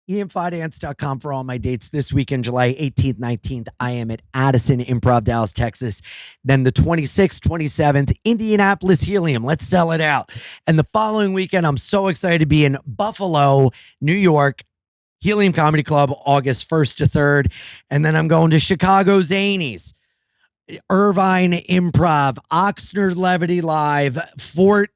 Fidance.com for all my dates this weekend, July 18th, 19th. I am at Addison Improv, Dallas, Texas. Then the 26th, 27th, Indianapolis Helium. Let's sell it out. And the following weekend, I'm so excited to be in Buffalo, New York, Helium Comedy Club, August 1st to 3rd. And then I'm going to Chicago Zanies, Irvine Improv, Oxnard Levity Live, Fort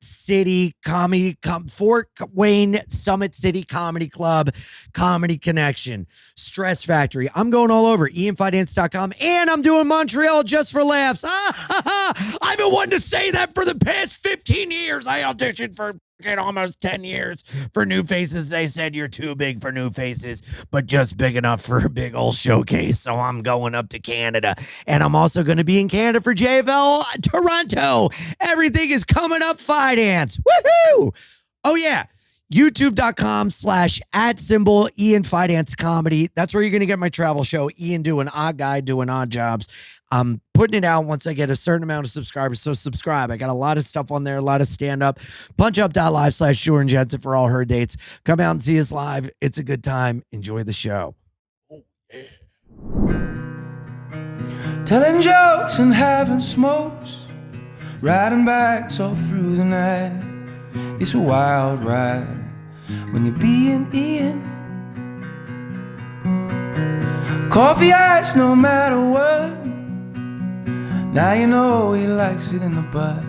Wayne Summit City Comedy Club, Comedy Connection, Stress Factory. I'm going all over, ianfidance.com, and I'm doing Montreal just for laughs. I've been wanting to say that for the past 15 years. I auditioned for almost 10 years for New Faces. They said you're too big for New Faces, but just big enough for a big old showcase. So I'm going up to Canada, and I'm also going to be in Canada for JFL Toronto. Everything is coming up Fidance. Woohoo! Oh yeah. YouTube.com/@ Ian Fidance Comedy. That's where you're going to get my travel show. Ian doing odd guy, doing odd jobs. I'm putting it out once I get a certain amount of subscribers. So subscribe. I got a lot of stuff on there, a lot of stand-up. Punchup.live/Shure Jensen for all her dates. Come out and see us live. It's a good time. Enjoy the show. Oh, yeah. Telling jokes and having smokes, riding bikes all through the night. It's a wild ride when you're being Ian. Coffee ice no matter what. Now you know he likes it in the butt.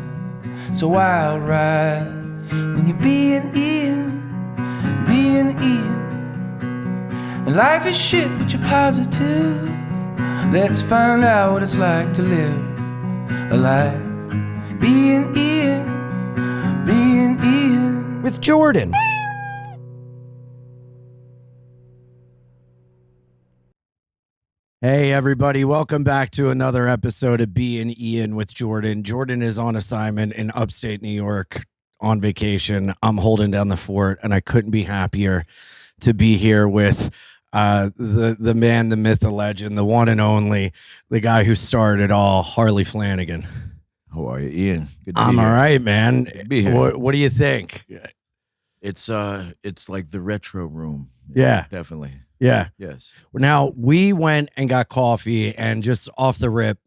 It's a wild ride when you're being Ian, being Ian. And life is shit but you're positive. Let's find out what it's like to live a life being Ian, being Ian. With Jordan. Hey, everybody. Welcome back to another episode of Bein Ian with Jordan. Jordan is on assignment in upstate New York on vacation. I'm holding down the fort, and I couldn't be happier to be here with the man, the myth, the legend, the one and only, the guy who started it all, Harley Flanagan. How are you, Ian? Good to be here. All right, man. Good to be here. What do you think? It's like the retro room. Yeah, definitely. Yeah. Yes. Now, we went and got coffee, and just off the rip,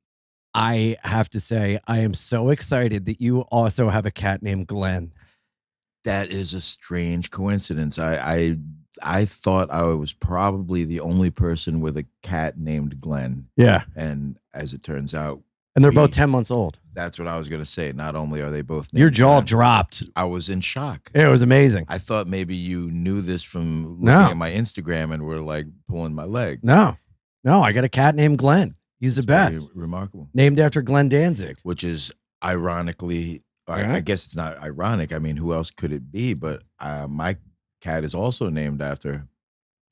I have to say, I am so excited that you also have a cat named Glenn. That is a strange coincidence. I thought I was probably the only person with a cat named Glenn. Yeah. And as it turns out, and they're both 10 months old. That's what I was going to say. Not only are they both named Your jaw Glenn, dropped. I was in shock. It was amazing. I thought maybe you knew this from looking at my Instagram and were like pulling my leg. No, I got a cat named Glenn. He's the best. Remarkable. Named after Glenn Danzig. Which is ironically, I guess it's not ironic. I mean, who else could it be? But my cat is also named after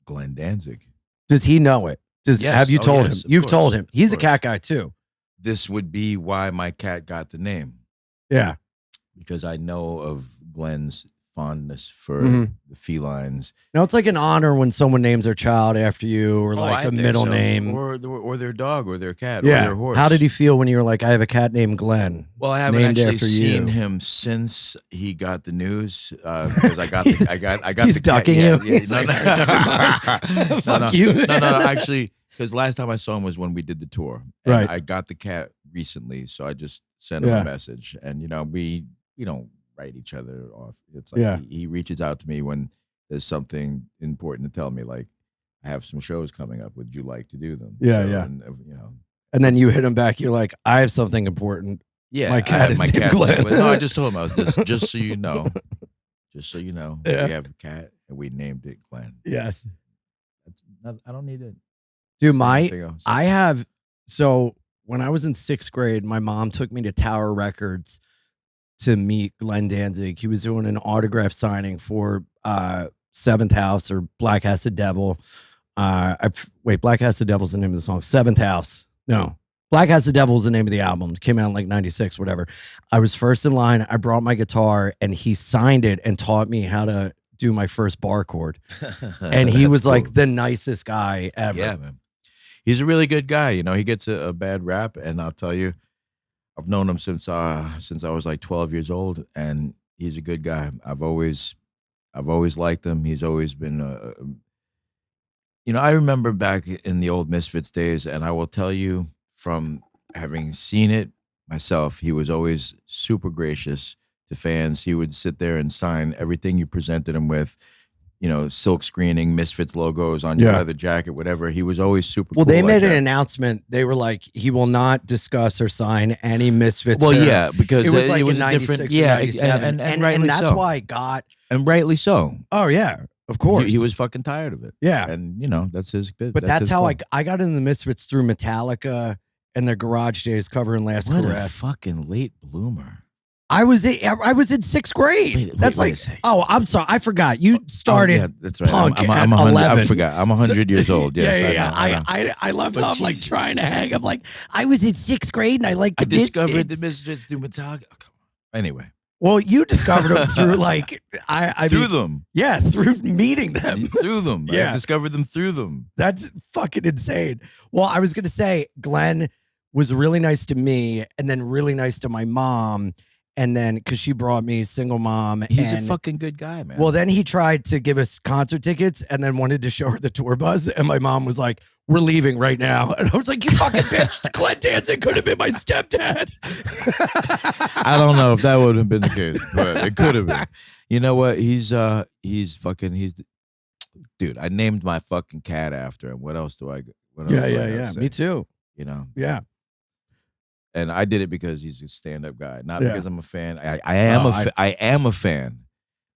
Glenn Danzig. Does he know it? Yes. Have you told him? You've told him. He's a cat guy too. This would be why my cat got the name. Yeah. Because I know of Glenn's fondness for the felines. No, it's like an honor when someone names their child after you, or like a middle name. Or their dog or their cat or their horse. How did he feel when you were like, I have a cat named Glenn? Well, I haven't actually seen him since he got the news. Because I got He's the ducking cat. you. Yeah, Fuck you. No, actually. Because last time I saw him was when we did the tour. And right. I got the cat recently, so I just sent him a message. And, we don't write each other off. It's like he reaches out to me when there's something important to tell me, like, I have some shows coming up. Would you like to do them? Yeah, And, and then you hit him back. You're like, I have something important. Yeah, my cat is Glenn. No, I just told him, I was just so you know. Just so you know, we have a cat, and we named it Glenn. Yes. I don't need it. Dude, so when I was in 6th grade, my mom took me to Tower Records to meet Glenn Danzig. He was doing an autograph signing for Seventh House or Black Has the Devil. Black Has the Devil is the name of the song. Seventh House. No. Black Has the Devil is the name of the album. It came out in like 96, whatever. I was first in line. I brought my guitar, and he signed it and taught me how to do my first bar chord. And he was like the nicest guy ever. Yeah, man. He's a really good guy. He gets a bad rap, and I'll tell you, I've known him since I was like 12 years old, and he's a good guy. I've always liked him. He's always been You know, I remember back in the old Misfits days, and I will tell you from having seen it myself, he was always super gracious to fans. He would sit there and sign everything you presented him with, you know, silk screening, Misfits logos on your leather jacket, whatever. He was always super Well, cool they like made that. an announcement. They were like, he will not discuss or sign any Misfits. Well, parent. yeah, because it was like it was in a different, 96 yeah, and 97. and rightly that's so. why I got. And rightly so. Oh, yeah, of course. He was fucking tired of it. Yeah. And, you know, that's his bit. But that's how his I got into the Misfits through Metallica and their Garage Days covering Last What Caress. a fucking late bloomer. I was in 6th grade. Wait a second. Oh, I'm sorry. I forgot. You started yeah, that's right. punk I'm at 100, 11. I forgot. I'm 100 years old. Yes, yeah. I know. I left But off like Jesus. trying to hang. I'm like, I was in 6th grade and I liked the I discovered Misfits. the Misfits through Metallica. Oh, come on. Anyway. Well, you discovered them through like I through mean, them. Yeah, through meeting them. Through them. Yeah. I discovered them through them. That's fucking insane. Well, I was gonna say Glenn was really nice to me and then really nice to my mom. And then because she brought me single mom. He's and, a fucking good guy, man. Well, then he tried to give us concert tickets and then wanted to show her the tour bus. And my mom was like, we're leaving right now. And I was like, you fucking bitch. Glenn Danzig could have been my stepdad. I don't know if that would have been the case, but it could have been. You know what? He's dude, I named my fucking cat after him. What else do I Yeah. Me too. You know? Yeah. And I did it because he's a stand-up guy, not Yeah. because I'm a fan. I am a fan,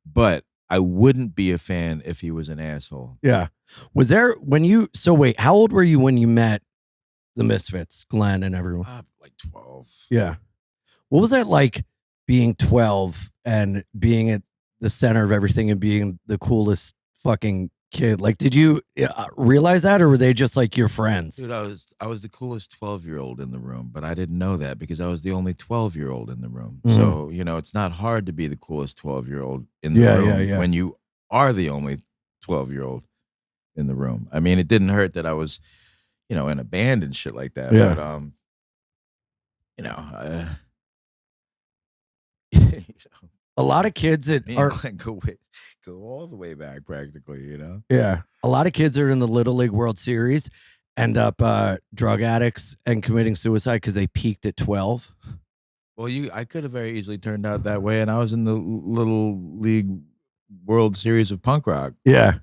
but I wouldn't be a fan if he was an asshole. Yeah. Was there wait, how old were you when you met the Misfits, Glenn and everyone? Like 12. Yeah. What was that like being 12 and being at the center of everything and being the coolest fucking kid? Like, did you realize that, or were they just like your friends? Dude, I was the coolest 12-year-old in the room, but I didn't know that because I was the only 12-year-old in the room. Mhm. So, you know, it's not hard to be the coolest 12-year-old in the room when you are the only 12-year-old in the room. I mean, it didn't hurt that I was, you know, in a band and shit like that. Yeah. But you know, A lot of kids that me are and Glenn go all the way back practically, you know? a lot of kids that are in the Little League World Series end up drug addicts and committing suicide because they peaked at 12. Well, I could have very easily turned out that way, and I was in the Little League World Series of punk rock. Yeah.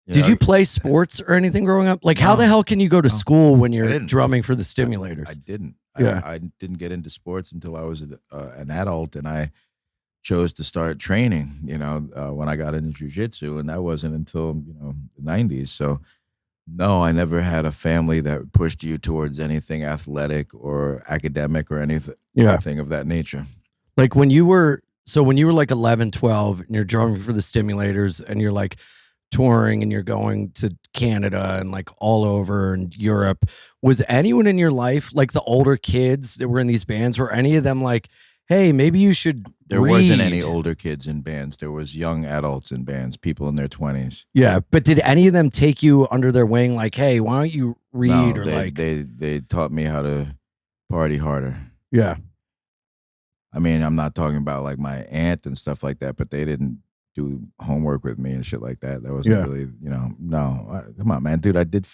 Did know? you play sports or anything growing up? Like, how No. the hell can you go to school when you're didn't. drumming for the Stimulators? I didn't. Yeah. I didn't get into sports until I was an adult, and I chose to start training, you know, when I got into jiu-jitsu, and that wasn't until, you know, the 90s. So, no, I never had a family that pushed you towards anything athletic or academic or anything of that nature. Like when you were like 11, 12 and you're drumming for the Stimulators and you're like touring and you're going to Canada and like all over and Europe, was anyone in your life, like the older kids that were in these bands, were any of them like, hey, maybe you should There read? wasn't any older kids in bands. There was young adults in bands, people in their 20s. Yeah, but did any of them take you under their wing like, hey, why don't you read? No, or they taught me how to party harder. Yeah. I mean, I'm not talking about like my aunt and stuff like that, but they didn't do homework with me and shit like that. That wasn't really, you know, no. Come on, man. Dude, I did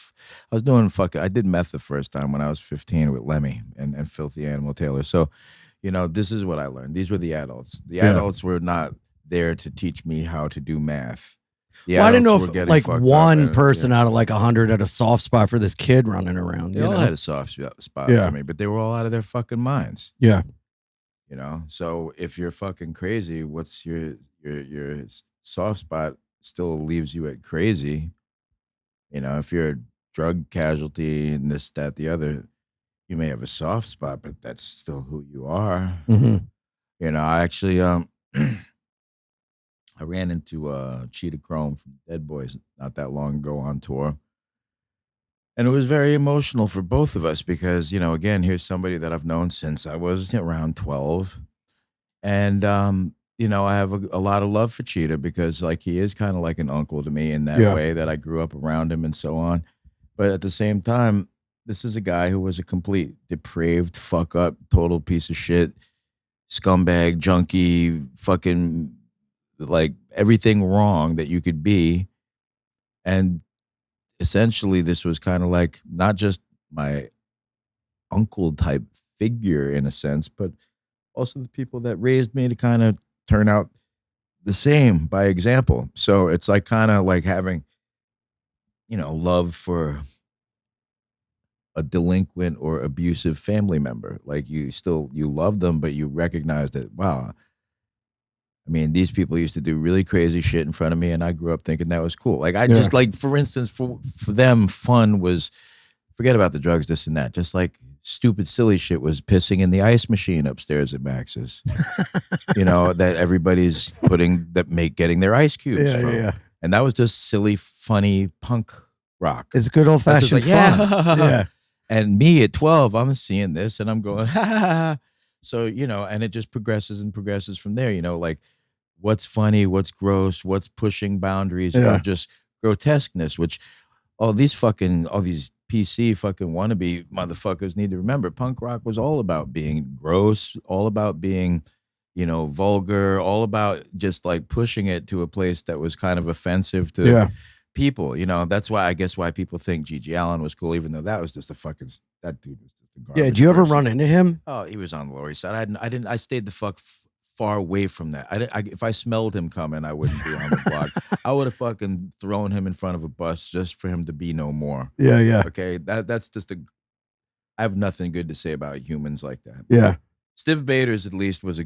meth the first time when I was 15 with Lemmy and Filthy Animal Taylor. So, you know, this is what I learned. These were the adults. The adults were not there to teach me how to do math. Well, I didn't know if like one person out of like 100 had a soft spot for this kid running around. They all had a soft spot for me, but they were all out of their fucking minds. Yeah. You know, so if you're fucking crazy, what's your soft spot still leaves you at crazy. You know, if you're a drug casualty and this, that, the other, you may have a soft spot, but that's still who you are. Mm-hmm. You know, I actually I ran into Cheetah Chrome from Dead Boys not that long ago on tour. And it was very emotional for both of us because, you know, again, here's somebody that I've known since I was around 12. And, you know, I have a lot of love for Cheetah because, like, he is kind of like an uncle to me in that way that I grew up around him and so on. But at the same time, this is a guy who was a complete depraved, fuck up, total piece of shit, scumbag, junkie, fucking, like, everything wrong that you could be. And essentially this was kind of like not just my uncle type figure in a sense, but also the people that raised me to kind of turn out the same by example. So it's like kind of like having, love for a delinquent or abusive family member. Like you love them, but you recognize that, wow, I mean, these people used to do really crazy shit in front of me, and I grew up thinking that was cool. Like just like, for instance, for them, fun was, forget about the drugs, this and that. Just like stupid, silly shit was pissing in the ice machine upstairs at Max's. That everybody's getting their ice cubes from. Yeah. And that was just silly, funny punk rock. It's good old fashioned fun. Yeah. And me at 12, I'm seeing this and I'm going, ha ha ha. So, and it just progresses and progresses from there, like what's funny, what's gross, what's pushing boundaries of just grotesqueness, which all these PC fucking wannabe motherfuckers need to remember. Punk rock was all about being gross, all about being, vulgar, all about just like pushing it to a place that was kind of offensive to people. That's why people think G.G. Allen was cool, even though that was just that dude was just a garbage. Yeah, did you ever run into him? Oh, he was on the Lower East Side. I stayed the fuck far away from that. If I smelled him coming, I wouldn't be on the block. I would have fucking thrown him in front of a bus just for him to be no more. Yeah. Okay, that's just I have nothing good to say about humans like that. Yeah. Stiv Bators at least was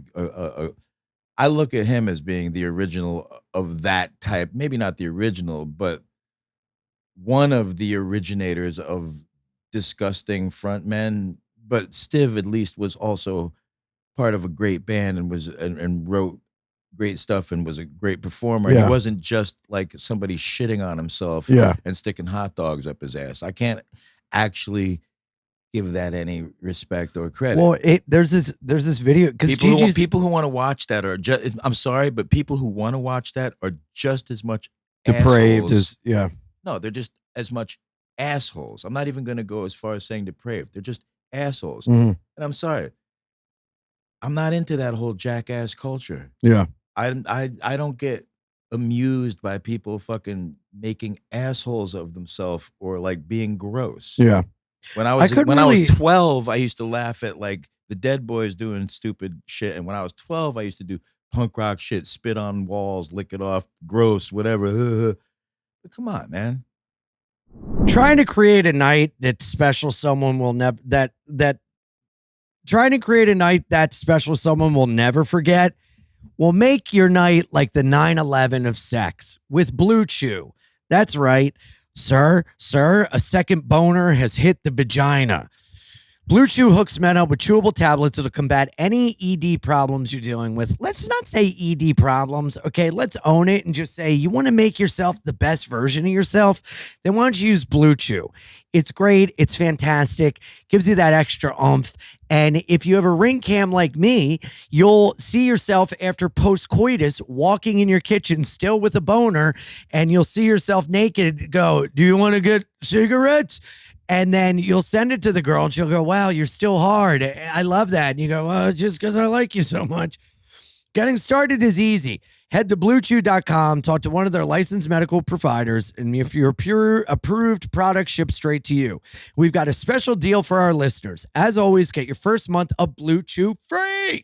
I look at him as being the original of that type. Maybe not the original, but one of the originators of disgusting frontmen. But Stiv at least was also part of a great band and wrote great stuff and was a great performer. Yeah. He wasn't just like somebody shitting on himself and sticking hot dogs up his ass. I can't actually give that any respect or credit. Well, there's this video because people who want to watch that are just, I'm sorry, but people who want to watch that are just as much depraved assholes. as No, they're just as much assholes. I'm not even going to go as far as saying depraved. They're just assholes. Mm-hmm. And I'm sorry, I'm not into that whole jackass culture. Yeah, I don't get amused by people fucking making assholes of themselves or like being gross. Yeah. When I was 12, I used to laugh at like the Dead Boys doing stupid shit. And when I was 12, I used to do punk rock shit, spit on walls, lick it off, gross, whatever. But come on, man. Trying to create a night that special someone will never trying to create a night that special someone will never forget will make your night like the 9/11 of sex with BlueChew. That's right. Sir, a second boner has hit the vagina. BlueChew hooks men up with chewable tablets that'll combat any ED problems you're dealing with. Let's not say ED problems, okay? Let's own it and just say you want to make yourself the best version of yourself, then why don't you use BlueChew? It's great. It's fantastic. Gives you that extra oomph. And if you have a ring cam like me, you'll see yourself after post-coitus walking in your kitchen still with a boner, and you'll see yourself naked go, do you want to get cigarettes? And then you'll send it to the girl and she'll go, wow, you're still hard. I love that. And you go, well, just because I like you so much. Getting started is easy. Head to BlueChew.com, talk to one of their licensed medical providers, and if you're pure approved, product shipped straight to you. We've got a special deal for our listeners. As always, get your first month of BlueChew free.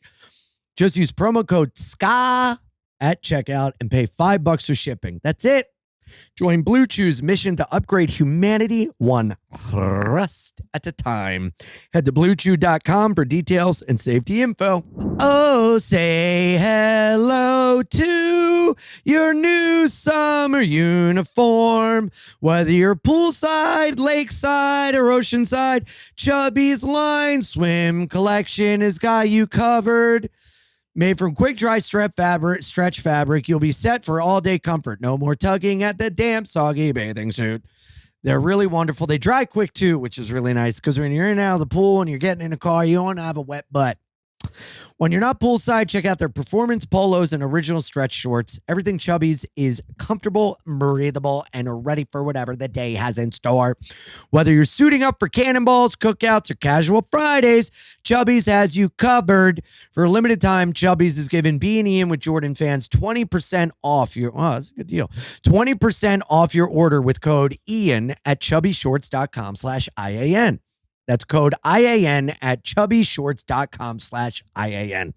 Just use promo code SKA at checkout and pay $5 for shipping. That's it. Join BlueChew's mission to upgrade humanity one crust at a time. Head to BlueChew.com for details and safety info. Oh, say hello to your new summer uniform. Whether you're poolside, lakeside, or oceanside, Chubby's Line Swim Collection has got you covered. Made from quick dry stretch fabric, you'll be set for all-day comfort. No more tugging at the damp, soggy bathing suit. They're really wonderful. They dry quick, too, which is really nice because when you're in and out of the pool and you're getting in a car, you don't want to have a wet butt. When you're not poolside, check out their performance polos and original stretch shorts. Everything Chubby's is comfortable, breathable, and ready for whatever the day has in store. Whether you're suiting up for cannonballs, cookouts, or casual Fridays, Chubby's has you covered. For a limited time, Chubby's is giving B and Ian with Jordan fans 20% off your, that's a good deal. 20% off your order with code Ian at chubbyshorts.com/IAN. That's code IAN at chubbyshorts.com/IAN.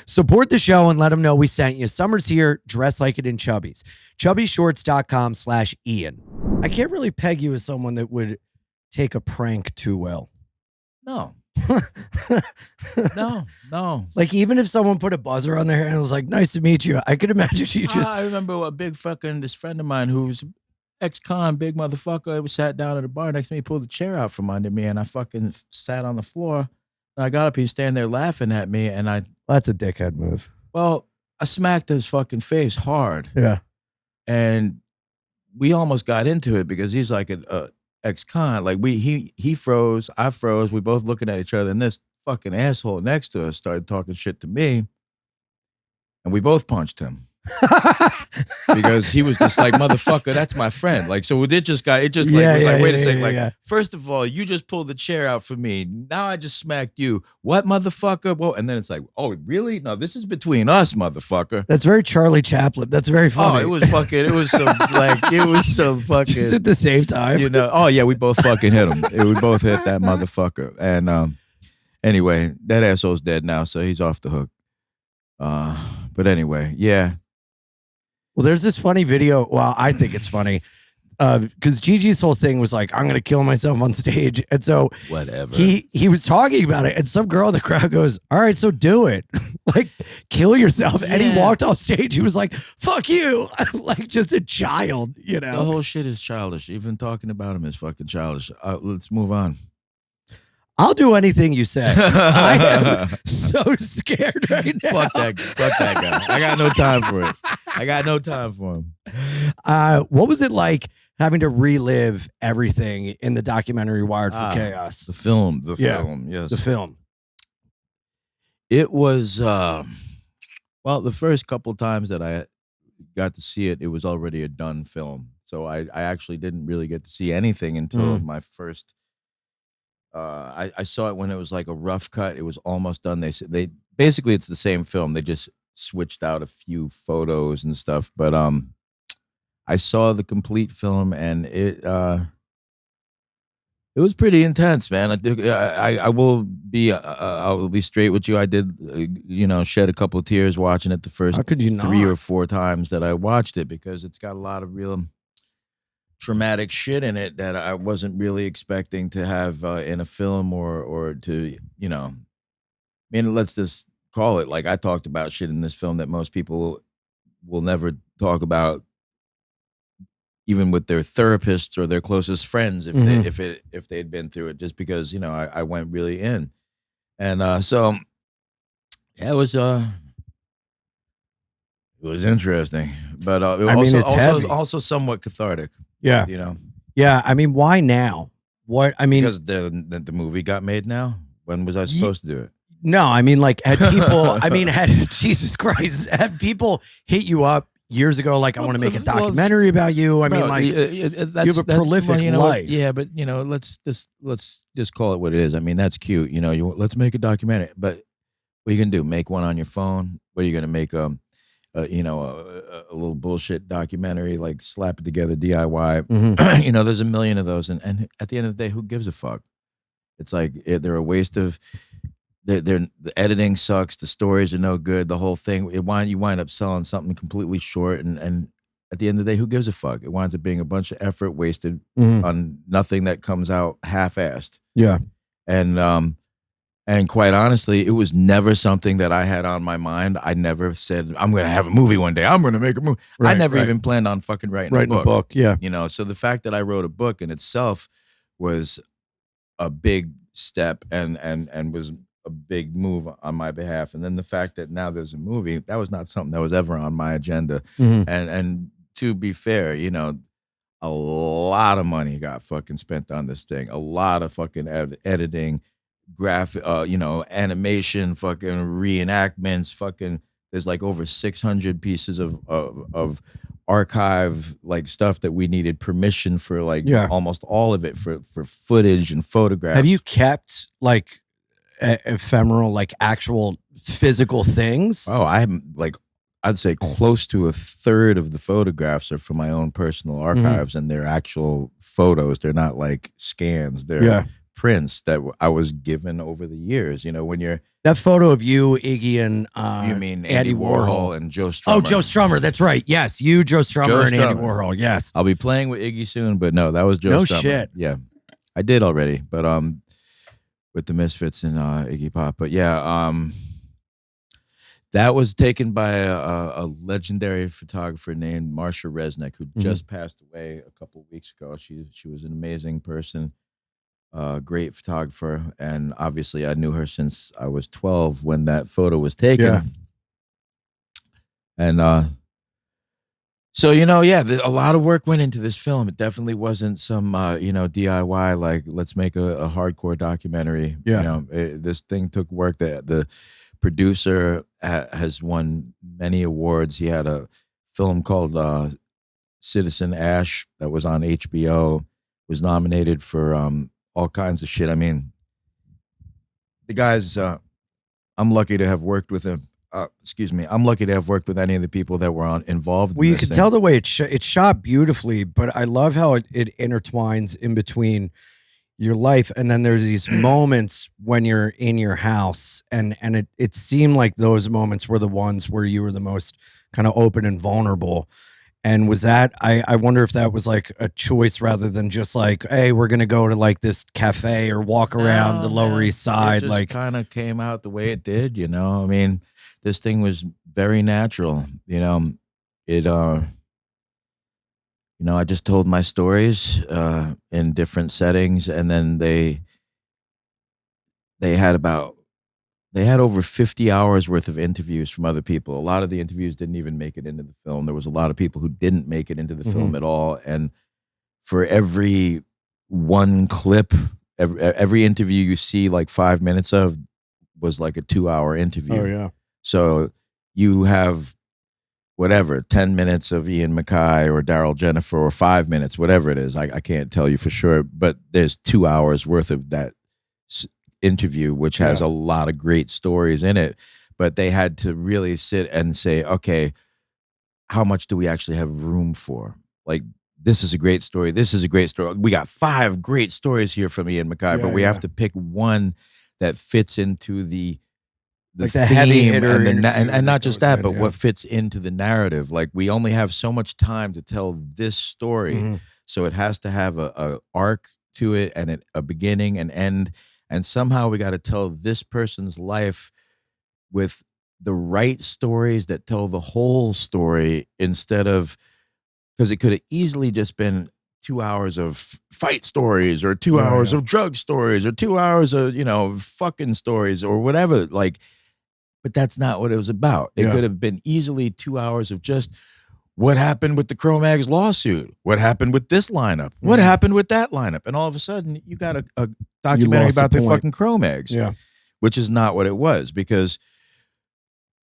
Support the show and let them know we sent you. Summer's here. Dress like it in Chubby's. chubbyshorts.com/Ian. I can't really peg you as someone that would take a prank too well. No. No. Like, even if someone put a buzzer on their hair and was like, nice to meet you, I could imagine you just... I remember this friend of mine who's ex-con, big motherfucker, was sat down at a bar next to me, pulled the chair out from under me, and I fucking sat on the floor. And I got up, he's standing there laughing at me, and That's a dickhead move. Well, I smacked his fucking face hard. Yeah. And we almost got into it because he's like an ex-con. Like, he froze, I froze, we both looking at each other, and this fucking asshole next to us started talking shit to me, and we both punched him. Because he was just like, motherfucker, that's my friend. Like, so wait a second. First of all, you just pulled the chair out for me. Now I just smacked you. What, motherfucker? Whoa. And then it's like, oh, really? No, this is between us, motherfucker. That's very Charlie Chaplin. That's very funny. Oh, it was some fucking. Just at the same time. You know, oh, yeah, we both fucking hit him. We both hit that motherfucker. And anyway, that asshole's dead now, so he's off the hook. But anyway, yeah. Well, there's this funny video. Well, I think it's funny because Gigi's whole thing was like, I'm going to kill myself on stage. And so whatever. He was talking about it. And some girl in the crowd goes, all right, so do it. Like, kill yourself. Yeah. And he walked off stage. He was like, fuck you. Like, just a child, you know? The whole shit is childish. Even talking about him is fucking childish. Let's move on. I'll do anything you say. I am so scared right now. Fuck that guy. I got no time for it. I got no time for him. What was it like having to relive everything in the documentary Wired for Chaos? The film, yes. The film. It was, well, the first couple times that I got to see it, it was already a done film. So I actually didn't really get to see anything until my first... I saw it when it was like a rough cut. It was almost done. They basically, it's the same film. They just switched out a few photos and stuff. But I saw the complete film, and it was pretty intense, man. I will be straight with you. I did, shed a couple of tears watching it the first 3 or 4 times that I watched it, because it's got a lot of real traumatic shit in it that I wasn't really expecting to have in a film or to, I mean, let's just call it, like, I talked about shit in this film that most people will never talk about, even with their therapists or their closest friends, if they'd been through it, just because, I went really in. And so yeah, it was interesting, but it also somewhat cathartic. Yeah. Yeah. I mean, why now? Because the movie got made now. When was I supposed to do it? No, I mean, like, had people, Jesus Christ, had people hit you up years ago, like, I want to make a documentary about you? I mean, you have a prolific life. Yeah, but, let's just call it what it is. I mean, that's cute. Let's make a documentary. But what are you going to do? Make one on your phone? What are you going to make a little bullshit documentary, like slap it together DIY? There's a million of those, and at the end of the day, who gives a fuck? It's like they're a waste of. The editing sucks. The stories are no good. The whole thing. You wind up selling something completely short, and at the end of the day, who gives a fuck? It winds up being a bunch of effort wasted on nothing that comes out half-assed. Yeah, and quite honestly, it was never something that I had on my mind. I never said, I'm going to have a movie one day. I'm going to make a movie. I never even planned on fucking writing a book. Yeah. So the fact that I wrote a book in itself was a big step and was a big move on my behalf. And then the fact that now there's a movie, that was not something that was ever on my agenda. And to be fair, a lot of money got fucking spent on this thing. A lot of fucking editing, animation, fucking reenactments, fucking. There's like over 600 pieces of archive like stuff that we needed permission for, like almost all of it for footage and photographs. Have you kept like ephemeral, like actual physical things? Oh, I'm like, I'd say close to a third of the photographs are from my own personal archives, and they're actual photos. They're not like scans. They're prints that I was given over the years. You know, when you're that photo of you, Iggy, and you mean Andy Warhol and Joe Strummer? Oh, Joe Strummer. That's right. Yes, you, Joe Strummer, and Andy Warhol. Yes, I'll be playing with Iggy soon, but no, that was Joe Strummer. No shit. Yeah, I did already, but with the Misfits and Iggy Pop. But yeah, that was taken by a legendary photographer named Marsha Resnick, who just passed away a couple of weeks ago. She was an amazing person. Great photographer, and obviously I knew her since I was 12 when that photo was taken. And so, a lot of work went into this film. It definitely wasn't some DIY, like let's make a hardcore documentary. This thing took work. The producer has won many awards. He had a film called Citizen Ash that was on HBO, was nominated for all kinds of shit. I mean, the guys, I'm lucky to have worked with him. I'm lucky to have worked with any of the people that were involved. Well, you can tell the way it's shot beautifully, but I love how it intertwines in between your life, and then there's these moments when you're in your house, and it seemed like those moments were the ones where you were the most kind of open and vulnerable. And was that, I wonder if that was like a choice rather than just like, hey, we're going to go to like this cafe or walk around the Lower East Side. It just kind of came out the way it did, I mean, this thing was very natural, I just told my stories in different settings, and then they had over 50 hours worth of interviews from other people. A lot of the interviews didn't even make it into the film. There was a lot of people who didn't make it into the film at all. And for every one clip, every interview you see like 5 minutes of was like a 2-hour interview. Oh, yeah. So you have 10 minutes of Ian MacKaye or Daryl Jennifer, or 5 minutes, whatever it is. I can't tell you for sure, but there's 2 hours worth of that interview, which has a lot of great stories in it. But they had to really sit and say, okay, how much do we actually have room for? Like, this is a great story. This is a great story. We got 5 great stories here from Ian MacKaye, but we have to pick one that fits into the like the theme heavy hitter and not just that, but what fits into the narrative. Like, we only have so much time to tell this story, so it has to have a arc to it, and a beginning and end. And somehow we got to tell this person's life with the right stories that tell the whole story, instead of, because it could have easily just been 2 hours of fight stories, or 2 hours of drug stories, or 2 hours of, fucking stories, or whatever. Like, but that's not what it was about. It could have been easily 2 hours of just what happened with the Cro-Mags lawsuit, what happened with this lineup, what happened with that lineup. And all of a sudden you got a documentary about the fucking Cro-Mags, which is not what it was. Because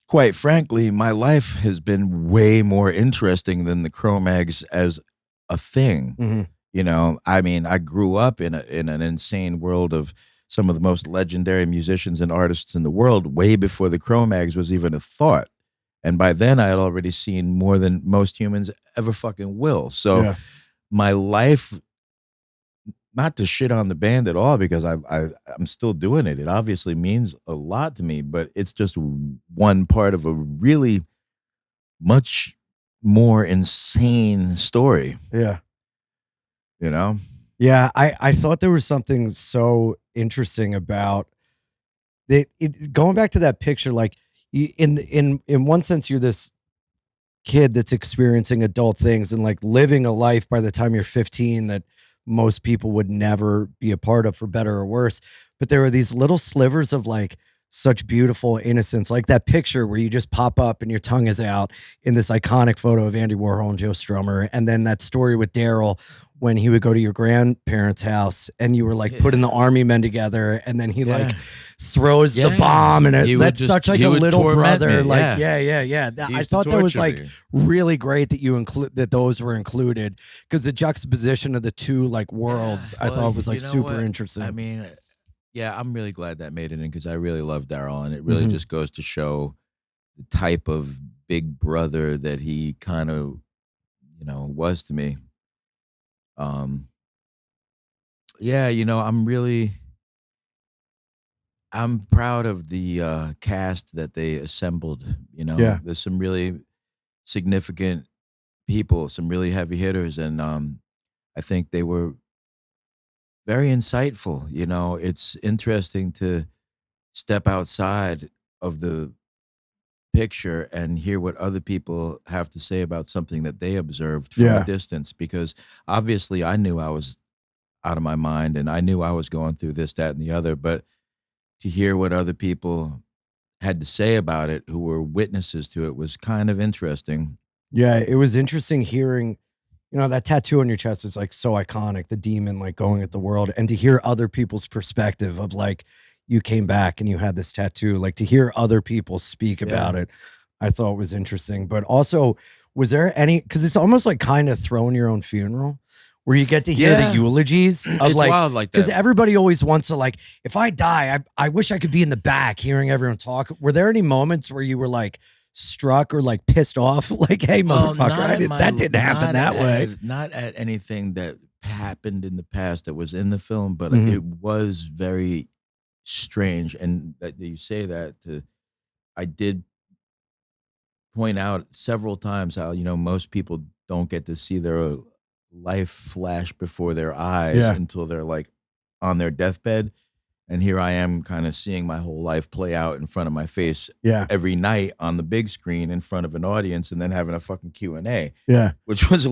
quite frankly, my life has been way more interesting than the Cro-Mags as a thing. I mean, I grew up in an insane world of some of the most legendary musicians and artists in the world way before the Cro-Mags was even a thought. And by then I had already seen more than most humans ever fucking will. So my life, not to shit on the band at all, because I'm still doing it. It obviously means a lot to me, but it's just one part of a really much more insane story. Yeah. Yeah, I thought there was something so interesting about it. Going back to that picture, like, in one sense, you're this kid that's experiencing adult things and like living a life by the time you're 15 that most people would never be a part of, for better or worse. But there are these little slivers of like such beautiful innocence, like that picture where you just pop up and your tongue is out in this iconic photo of Andy Warhol and Joe Strummer. And then that story with Daryl when he would go to your grandparents' house and you were like putting the army men together, and then he like throws the bomb, and that's such like a little brother. Like, yeah. I thought that was like really great that you include that those were included, because the juxtaposition of the two like worlds I thought was like super interesting. I mean, yeah, I'm really glad that made it in, because I really love Daryl, and it really just goes to show the type of big brother that he kind of, was to me. Yeah, I'm proud of the cast that they assembled. There's some really significant people, some really heavy hitters, and I think they were very insightful. It's interesting to step outside of the picture and hear what other people have to say about something that they observed from a distance, because obviously I knew I was out of my mind and I knew I was going through this, that, and the other, but to hear what other people had to say about it who were witnesses to it was kind of interesting. Yeah, it was interesting hearing, that tattoo on your chest is like so iconic, the demon like going at the world, and to hear other people's perspective of like, you came back and you had this tattoo, like to hear other people speak about it, I thought was interesting. But also, was there any, because it's almost like kind of throwing your own funeral, where you get to hear the eulogies of it's wild like that. Because everybody always wants to like, if I die, I wish I could be in the back hearing everyone talk. Were there any moments where you were like struck or like pissed off? Like, hey, motherfucker, that didn't happen that way. Not at anything that happened in the past that was in the film, but it was very strange. And that you say that, I did point out several times how, most people don't get to see their life flash before their eyes until they're like on their deathbed. And here I am kind of seeing my whole life play out in front of my face every night on the big screen in front of an audience, and then having a fucking Q&A. Yeah. Which was,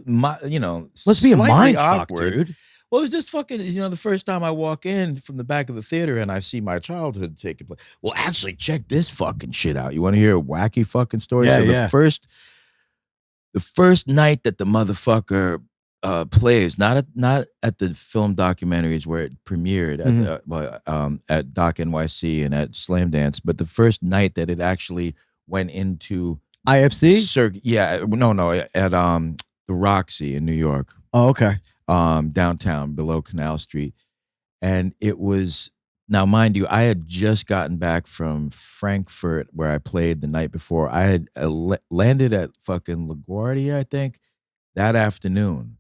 must be a mind fuck, dude. Well, it was just fucking, the first time I walk in from the back of the theater and I see my childhood taking place. Well, actually, check this fucking shit out. You want to hear a wacky fucking story? Yeah, so the first night that the motherfucker plays, not at the film documentaries where it premiered at Doc NYC and at Slam Dance, but the first night that it actually went into IFC? At the Roxy in New York. Oh, okay. Downtown below Canal Street. And it was, now mind you, I had just gotten back from Frankfurt where I played the night before. I had landed at fucking LaGuardia, I think, that afternoon.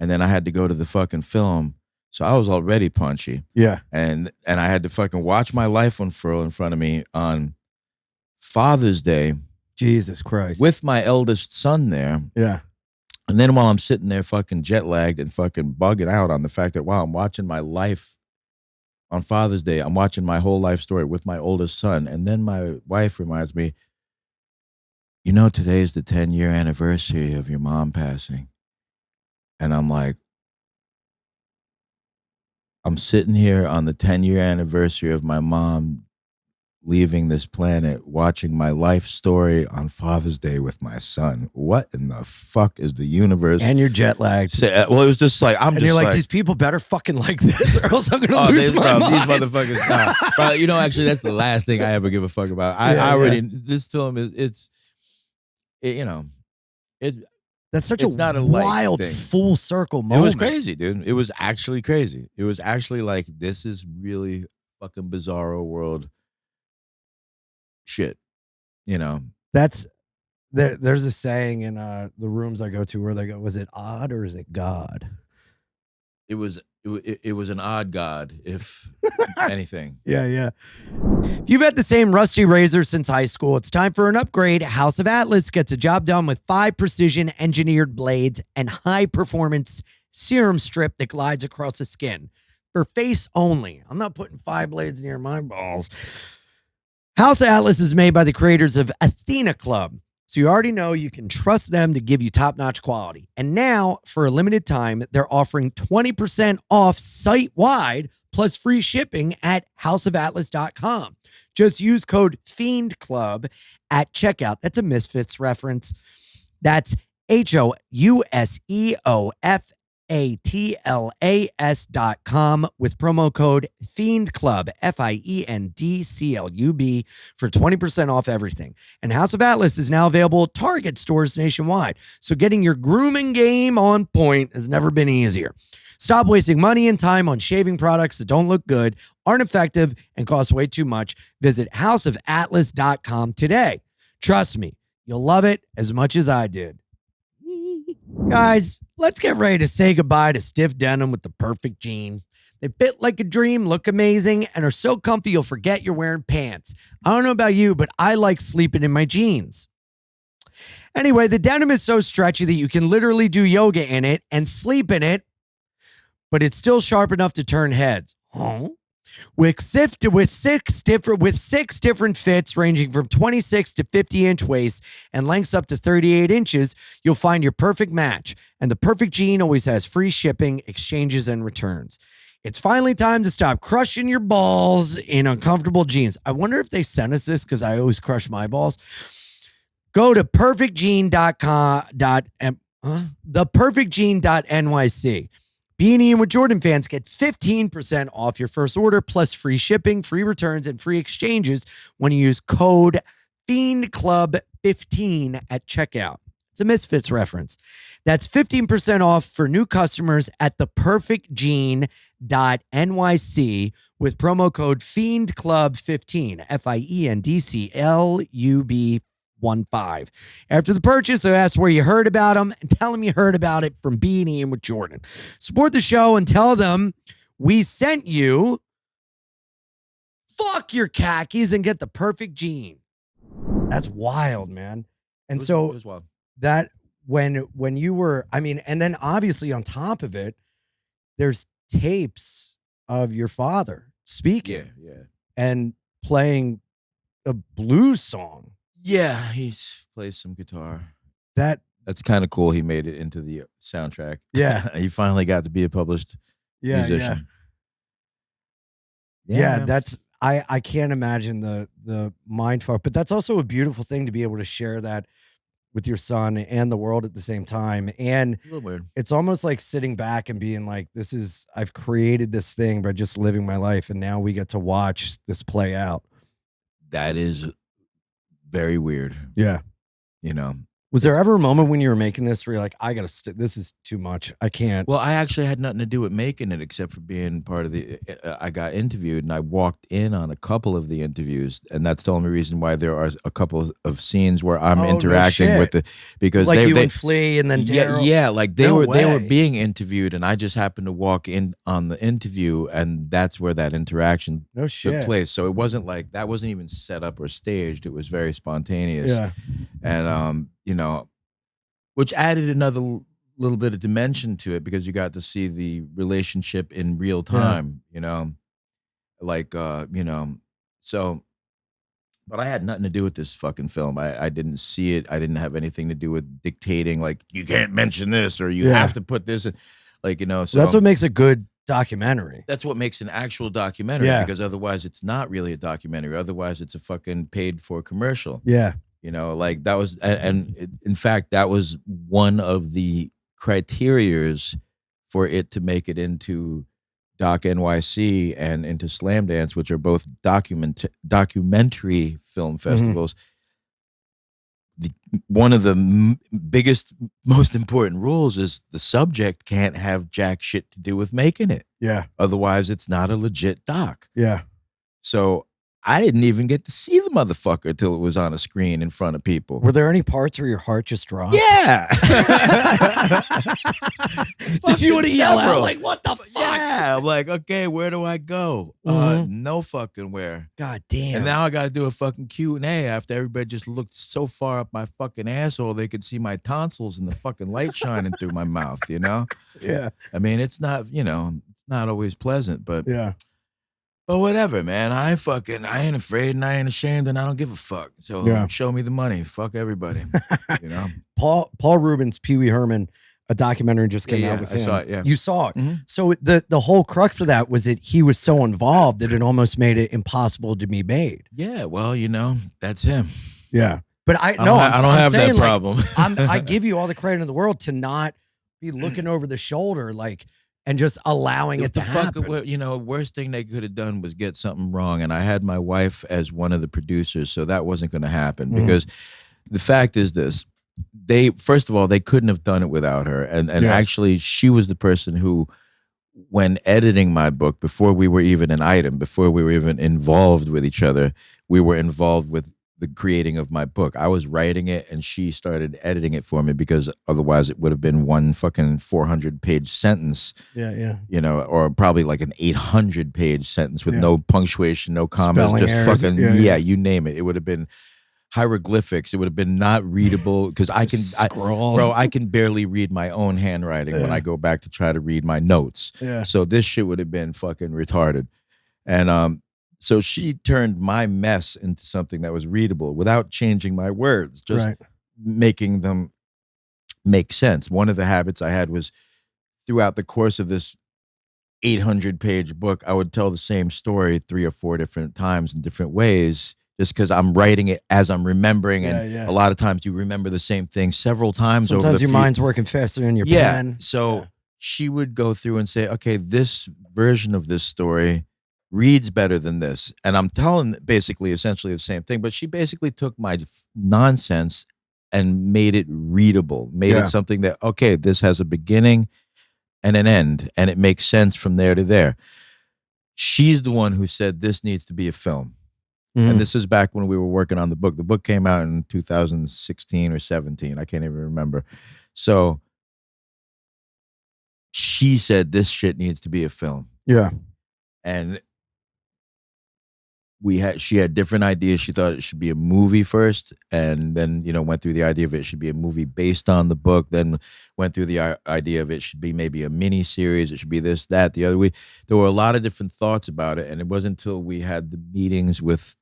And then I had to go to the fucking film. So I was already punchy. Yeah. And I had to fucking watch my life unfurl in front of me on Father's Day. Jesus Christ. With my eldest son there. Yeah. And then while I'm sitting there fucking jet lagged and fucking bugging out on the fact that, wow, I'm watching my life on Father's Day, I'm watching my whole life story with my oldest son. And then my wife reminds me, today's the 10-year anniversary of your mom passing. And I'm like, I'm sitting here on the 10-year anniversary of my mom leaving this planet, watching my life story on Father's Day with my son. What in the fuck is the universe? And you're jet lagged. Well, it was just like, you're like, these people better fucking like this, or else I'm gonna lose my mind. These motherfuckers. But actually, that's the last thing I ever give a fuck about. I already. This film is, that's such a wild full circle moment. It was crazy, dude. It was actually crazy. It was actually like, this is really fucking bizarro world shit. That's there's a saying in the rooms I go to where they go, was it odd or is it God? It was an odd God, if anything. Yeah. If you've had the same rusty razor since high school, it's time for an upgrade. House of Atlas gets a job done with 5 precision engineered blades and high performance serum strip that glides across the skin. For face only. I'm not putting 5 blades near my balls. House of Atlas is made by the creators of Athena Club. So you already know you can trust them to give you top-notch quality. And now, for a limited time, they're offering 20% off site-wide plus free shipping at houseofatlas.com. Just use code FIENDCLUB at checkout. That's a Misfits reference. That's HOUSEOFATLAS.com with promo code FIENDCLUB, FIENDCLUB, for 20% off everything. And House of Atlas is now available at Target stores nationwide. So getting your grooming game on point has never been easier. Stop wasting money and time on shaving products that don't look good, aren't effective, and cost way too much. Visit houseofatlas.com today. Trust me, you'll love it as much as I did. Guys, let's get ready to say goodbye to stiff denim with the perfect jean. They fit like a dream, look amazing, and are so comfy you'll forget you're wearing pants. I don't know about you, but I like sleeping in my jeans. Anyway, the denim is so stretchy that you can literally do yoga in it and sleep in it, but it's still sharp enough to turn heads. Huh? With six different fits ranging from 26 to 50-inch waist and lengths up to 38 inches, you'll find your perfect match. And the perfect jean always has free shipping, exchanges, and returns. It's finally time to stop crushing your balls in uncomfortable jeans. I wonder if they sent us this because I always crush my balls. Go to theperfectjean.nyc. Bein Ian with Jordan fans get 15% off your first order, plus free shipping, free returns, and free exchanges when you use code FIENDCLUB15 at checkout. It's a Misfits reference. That's 15% off for new customers at theperfectjean.nyc with promo code FIENDCLUB15, FIENDCLUB15. After the purchase, I ask where you heard about them and tell them you heard about it from Bein Ian with Jordan. Support the show and tell them we sent you. Fuck your khakis and get the perfect jean. That's wild, man. And it was wild. That when you were, I mean, and then obviously on top of it, there's tapes of your father speaking and playing a blues song. Yeah, he plays some guitar. That's kind of cool. He made it into the soundtrack. Yeah. He finally got to be a published musician. Yeah, that's I can't imagine the mind fuck, but that's also a beautiful thing to be able to share that with your son and the world at the same time. And a little weird. It's almost like sitting back and being like, I've created this thing by just living my life, and now we get to watch this play out. That is very weird. Yeah. You know, was there ever a moment when you were making this where you're like, I gotta this is too much, I can't? Well, I actually had nothing to do with making it except for being part of the I got interviewed and I walked in on a couple of the interviews, and that's the only reason why there are a couple of scenes where I'm interacting with because like they and Flea and then yeah, like they were being interviewed and I just happened to walk in on the interview, and that's where that interaction took place. So it wasn't like that wasn't even set up or staged. It was very spontaneous. Yeah. And you know, which added another little bit of dimension to it because you got to see the relationship in real time, you know, like, you know, so, but I had nothing to do with this fucking film. I didn't see it. I didn't have anything to do with dictating, like, you can't mention this or you have to put this in, like, you know, so that's what makes a good documentary. That's what makes an actual documentary because otherwise it's not really a documentary. Otherwise it's a fucking paid for commercial. Yeah. You know, like that was, and in fact, that was one of the criterias for it to make it into Doc NYC and into Slam Dance, which are both documentary film festivals. One of the biggest, most important rules is the subject can't have jack shit to do with making it. Yeah. Otherwise, it's not a legit doc. Yeah. So I didn't even get to see the motherfucker till it was on a screen in front of people. Were there any parts where your heart just dropped? Yeah. Did you want to yell out like, what the fuck? Yeah. I'm like, okay, where do I go? No fucking where. God damn. And now I got to do a fucking Q&A after everybody just looked so far up my fucking asshole they could see my tonsils and the fucking light shining through my mouth, you know? Yeah. I mean, it's not, you know, it's not always pleasant, but yeah. But whatever, man. I ain't afraid and I ain't ashamed and I don't give a fuck. So show me the money. Fuck everybody. You know? Paul Rubens, Pee Wee Herman, A documentary just came Yeah, out with I him. saw it, yeah. You saw it. Mhm. So the whole crux of that was that he was so involved that it almost made it impossible to be made. Yeah, well, that's him. Yeah. But I don't no, ha- I don't I'm have that saying, like, problem. I give you all the credit in the world to not be looking over the shoulder, like, and just allowing it to happen. Worst thing they could have done was get something wrong. And I had my wife as one of the producers, so that wasn't going to happen. Because the fact is this: first of all, they couldn't have done it without her. And actually, she was the person who, when editing my book, before we were even an item, before we were even involved with each other, we were involved with the creating of my book. I was writing it and she started editing it for me, because otherwise it would have been one fucking 400-page sentence. Yeah. Or probably like an 800-page sentence with no punctuation, no commas, Spelling just errors. fucking you name it. It would have been hieroglyphics. It would have been not readable, because I can barely read my own handwriting when I go back to try to read my notes. Yeah. So this shit would have been fucking retarded. And so she turned my mess into something that was readable without changing my words, just making them make sense. One of the habits I had was, throughout the course of this 800-page book, I would tell the same story 3 or 4 different times in different ways, just because I'm writing it as I'm remembering. And a lot of times you remember the same thing several times. Sometimes your mind's working faster than your pen. So she would go through and say, okay, this version of this story reads better than this. And I'm telling basically essentially the same thing, but she basically took my nonsense and made it readable, made it something that, okay, this has a beginning and an end, and it makes sense from there to there. She's the one who said this needs to be a film. And this is back when we were working on the book. The book came out in 2016 or 17. I can't even remember. So she said this shit needs to be a film. Yeah. And she had different ideas. She thought it should be a movie first, and then went through the idea of it should be a movie based on the book, then went through the idea of it should be maybe a mini series, it should be this, that, the other. There were a lot of different thoughts about it, and it wasn't until we had the meetings with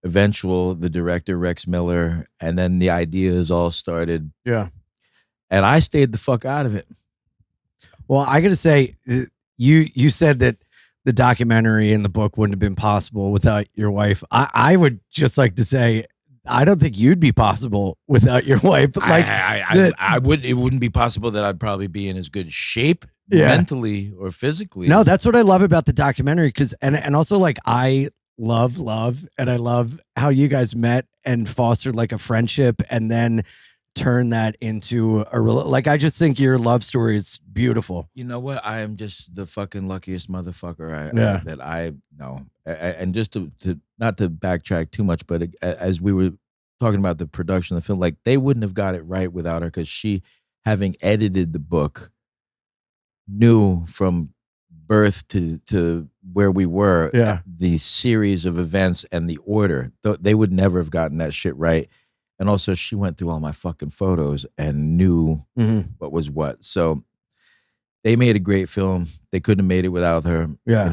the director Rex Miller, and then the ideas all started. Yeah. And I stayed the fuck out of it. Well, I gotta say, you said that the documentary and the book wouldn't have been possible without your wife. I would just like to say, I don't think you'd be possible without your wife. Like, it wouldn't be possible that I'd probably be in as good shape mentally or physically. No, that's what I love about the documentary. Because and also, like, I love, and I love how you guys met and fostered like a friendship, and then turn that into a real, like, I just think your love story is beautiful. You know what? I am just the fucking luckiest motherfucker that I know. And just to not to backtrack too much, but as we were talking about the production of the film, like, they wouldn't have got it right without her, because she, having edited the book, knew from birth to where we were, the series of events and the order. They would never have gotten that shit right. And also, she went through all my fucking photos and knew what was what. So they made a great film. They couldn't have made it without her. Yeah.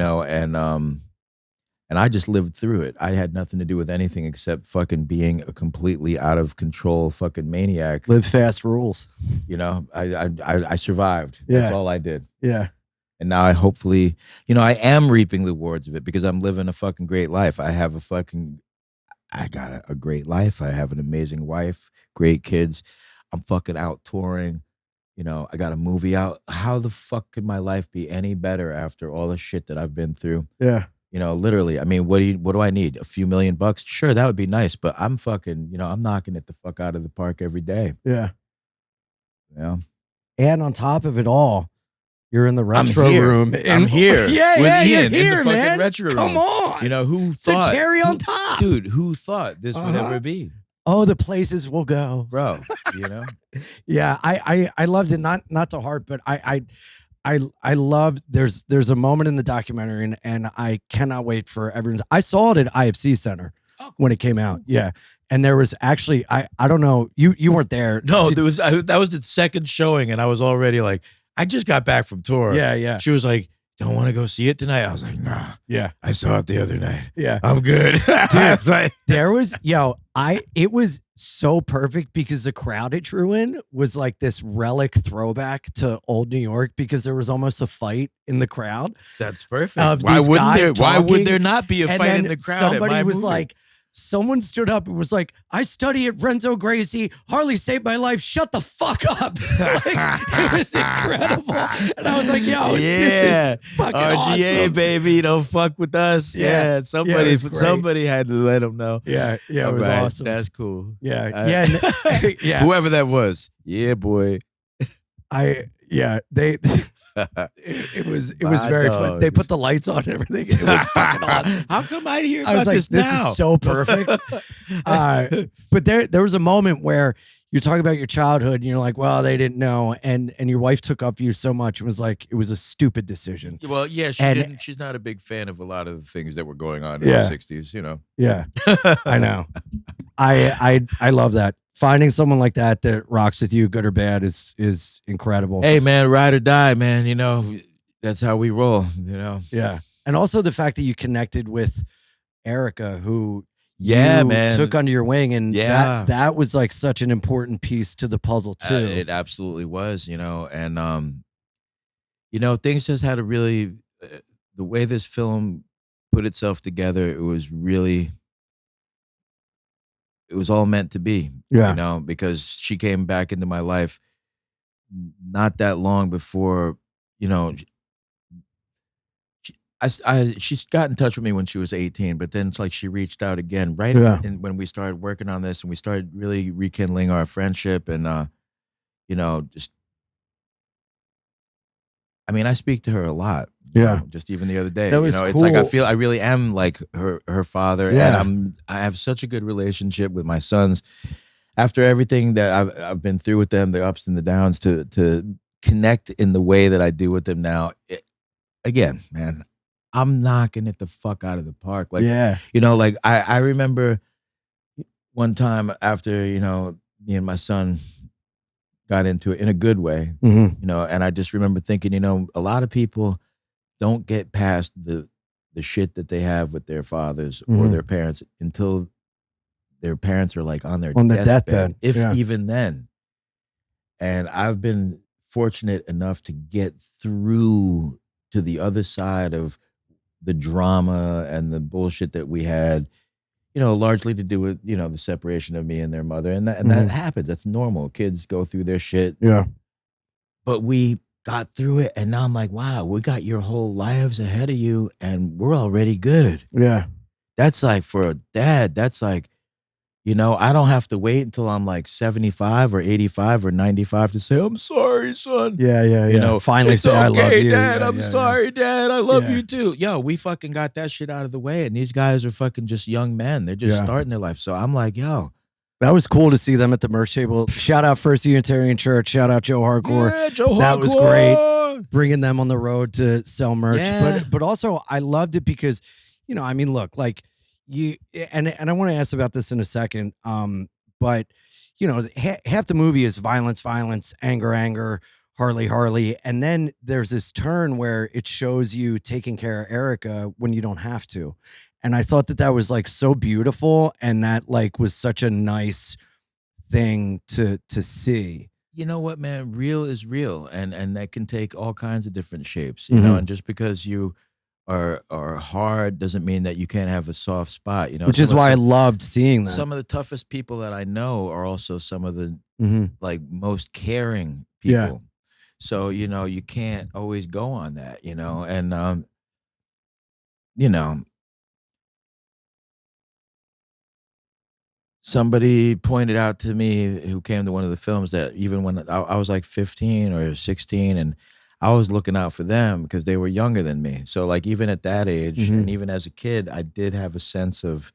And I just lived through it. I had nothing to do with anything except fucking being a completely out of control fucking maniac. Live fast rules. I survived. Yeah. That's all I did. Yeah. And now I hopefully, I am reaping the rewards of it, because I'm living a fucking great life. I got a great life. I have an amazing wife, great kids. I'm fucking out touring. I got a movie out. How the fuck could my life be any better after all the shit that I've been through? Yeah. Literally. I mean, what do I need? A few $1 million? Sure, that would be nice, but I'm fucking, I'm knocking it the fuck out of the park every day. Yeah. Yeah. And on top of it all, you're in the retro room. I'm here. With Ian you're here, in the fucking man. retro room. Come on. Who It's thought? a cherry on top. Dude, who thought this would ever be? Oh, the places we'll go. Bro, Yeah, I loved it. Not to heart, but I love, there's a moment in the documentary, and I cannot wait for everyone's. I saw it at IFC Center when it came out. Yeah. And there was actually, I don't know, you weren't there. No, that was the second showing, and I was already like, I just got back from tour. Yeah. She was like, don't want to go see it tonight. I was like, nah. Yeah. I saw it the other night. Yeah. I'm good. Dude, like, there was, it was so perfect because the crowd it drew in was like this relic throwback to old New York because there was almost a fight in the crowd. that's perfect. Why would there not be a fight in the crowd? Somebody was like, someone stood up and was like, I study at Renzo Gracie. Harley saved my life. Shut the fuck up. Like, it was incredible. And I was like, yo, this is fucking RGA, awesome. baby, don't fuck with us. Yeah. Somebody had to let him know. Yeah, it was right, awesome. That's cool. Yeah, yeah. Whoever that was. Yeah, boy. It was very fun. They put the lights on and everything. It was fucking awesome. How come I hear I was about like, this this now? is so perfect. But there was a moment where you're talking about your childhood and you're like, well, they didn't know. And your wife took up for you so much. It was like, it was a stupid decision. Well, yeah, she's not a big fan of a lot of the things that were going on in the 60s, you know. Yeah, I know. I love that. Finding someone like that rocks with you, good or bad, is incredible. Hey, man, ride or die, man. You know, that's how we roll, you know. Yeah. And also the fact that you connected with Erica, who man, took under your wing. And Yeah. that was like such an important piece to the puzzle, too. It absolutely was, you know. And, you know, things just had a really, the way this film put itself together, it was all meant to be, Yeah. you know, because she came back into my life not that long before, you know, she got in touch with me when she was 18, but then it's like she reached out again when we started working on this and we started really rekindling our friendship and, you know, just, I mean, I speak to her a lot. Yeah. You know, just even the other day, That was you know, it's like cool. I really am like her father, Yeah. and I have such a good relationship with my sons. After everything that I've been through with them, the ups and the downs, to connect in the way that I do with them now, again, man, I'm knocking it the fuck out of the park. Like, you know, like I remember one time after, you know, me and my son got into it in a good way, you know, and I just remember thinking, you know, a lot of people don't get past the shit that they have with their fathers or their parents until their parents are like on their deathbed, if even then. And I've been fortunate enough to get through to the other side of the drama and the bullshit that we had, you know, largely to do with, you know, the separation of me and their mother. And that happens. That's normal. Kids go through their shit. Yeah. But we got through it. And now I'm like, wow, we got your whole lives ahead of you and we're already good. Yeah. That's like, for a dad, that's like, you know, I don't have to wait until I'm like 75 or 85 or 95 to say, I'm sorry, son. Yeah. You know, finally it's say, I love you. Dad, Yeah, I'm sorry, Dad. I love Yeah. you too. Yo, we fucking got that shit out of the way. And these guys are fucking just young men. They're just starting their life. So I'm like, yo. That was cool to see them at the merch table. Shout out First Unitarian Church. Shout out Joe Hardcore. Yeah, Joe Hardcore. That was great. Bringing them on the road to sell merch. Yeah. But also I loved it because, you know, I mean, look, like you, and I want to ask about this in a second. But you know, half the movie is violence, anger, Harley. And then there's this turn where it shows you taking care of Erica when you don't have to. And I thought that was like so beautiful. And that like was such a nice thing to see. You know what, man? Real is real. And that can take all kinds of different shapes, you know, and just because you are hard doesn't mean that you can't have a soft spot, you know. Which is why I loved seeing that. Some of the toughest people that I know are also some of the like most caring people. Yeah. So, you know, you can't always go on that, you know, and you know, somebody pointed out to me who came to one of the films that even when I was like 15 or 16 and I was looking out for them because they were younger than me. So like even at that age and even as a kid, I did have a sense of,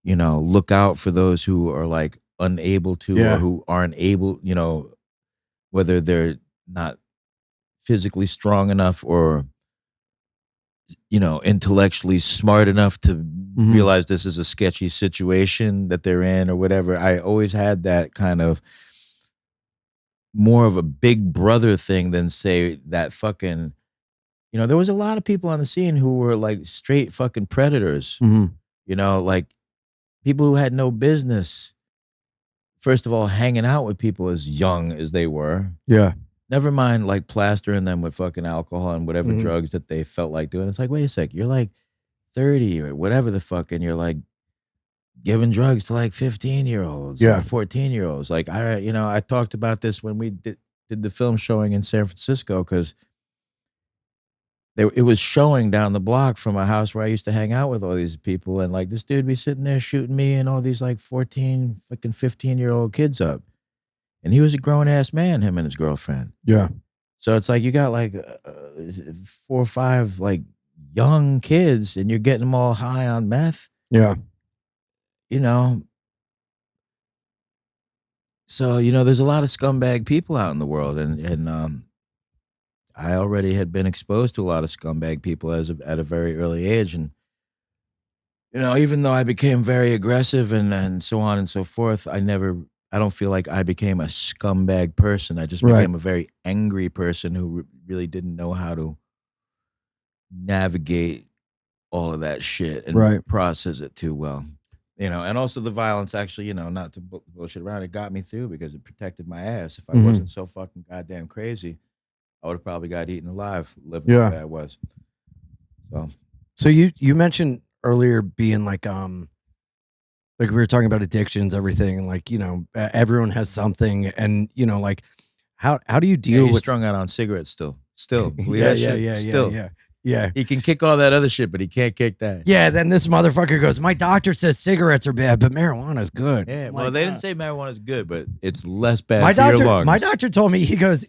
you know, look out for those who are like unable to or who aren't able, you know, whether they're not physically strong enough or, you know, intellectually smart enough to realize this is a sketchy situation that they're in or whatever. I always had that kind of more of a big brother thing than say that fucking, you know, there was a lot of people on the scene who were like straight fucking predators. Mhm. You know, like people who had no business, first of all, hanging out with people as young as they were. Yeah. Never mind like plastering them with fucking alcohol and whatever Mhm. drugs that they felt like doing. It's like, wait a sec, you're like 30 or whatever the fuck, and you're like giving drugs to like 15-year-olds, Yeah. 14-year-olds. Like I talked about this when we did the film showing in San Francisco, because it was showing down the block from a house where I used to hang out with all these people, and like this dude be sitting there shooting me and all these like 14, fucking 15-year-old kids up, and he was a grown ass man, him and his girlfriend. Yeah. So it's like you got like 4 or 5 like young kids, and you're getting them all high on meth. Yeah. You know, so there's a lot of scumbag people out in the world, and I already had been exposed to a lot of scumbag people at a very early age, and even though I became very aggressive and so on and so forth, I don't feel like I became a scumbag person. I just became a very angry person who really didn't know how to navigate all of that shit and process it too well. And also the violence actually, not to bullshit around, it got me through because it protected my ass. If I wasn't so fucking goddamn crazy, I would have probably got eaten alive living the way I was. So you mentioned earlier being like we were talking about addictions, everything, and like, everyone has something, and like how do you deal he's with strung out on cigarettes still. Believe yeah, that shit? Still. Yeah. He can kick all that other shit, but he can't kick that. Yeah, then this motherfucker goes, my doctor says cigarettes are bad, but marijuana's good. Yeah, I'm well, like, they didn't say marijuana's good, but it's less bad my for doctor, your lungs. My doctor told me, he goes,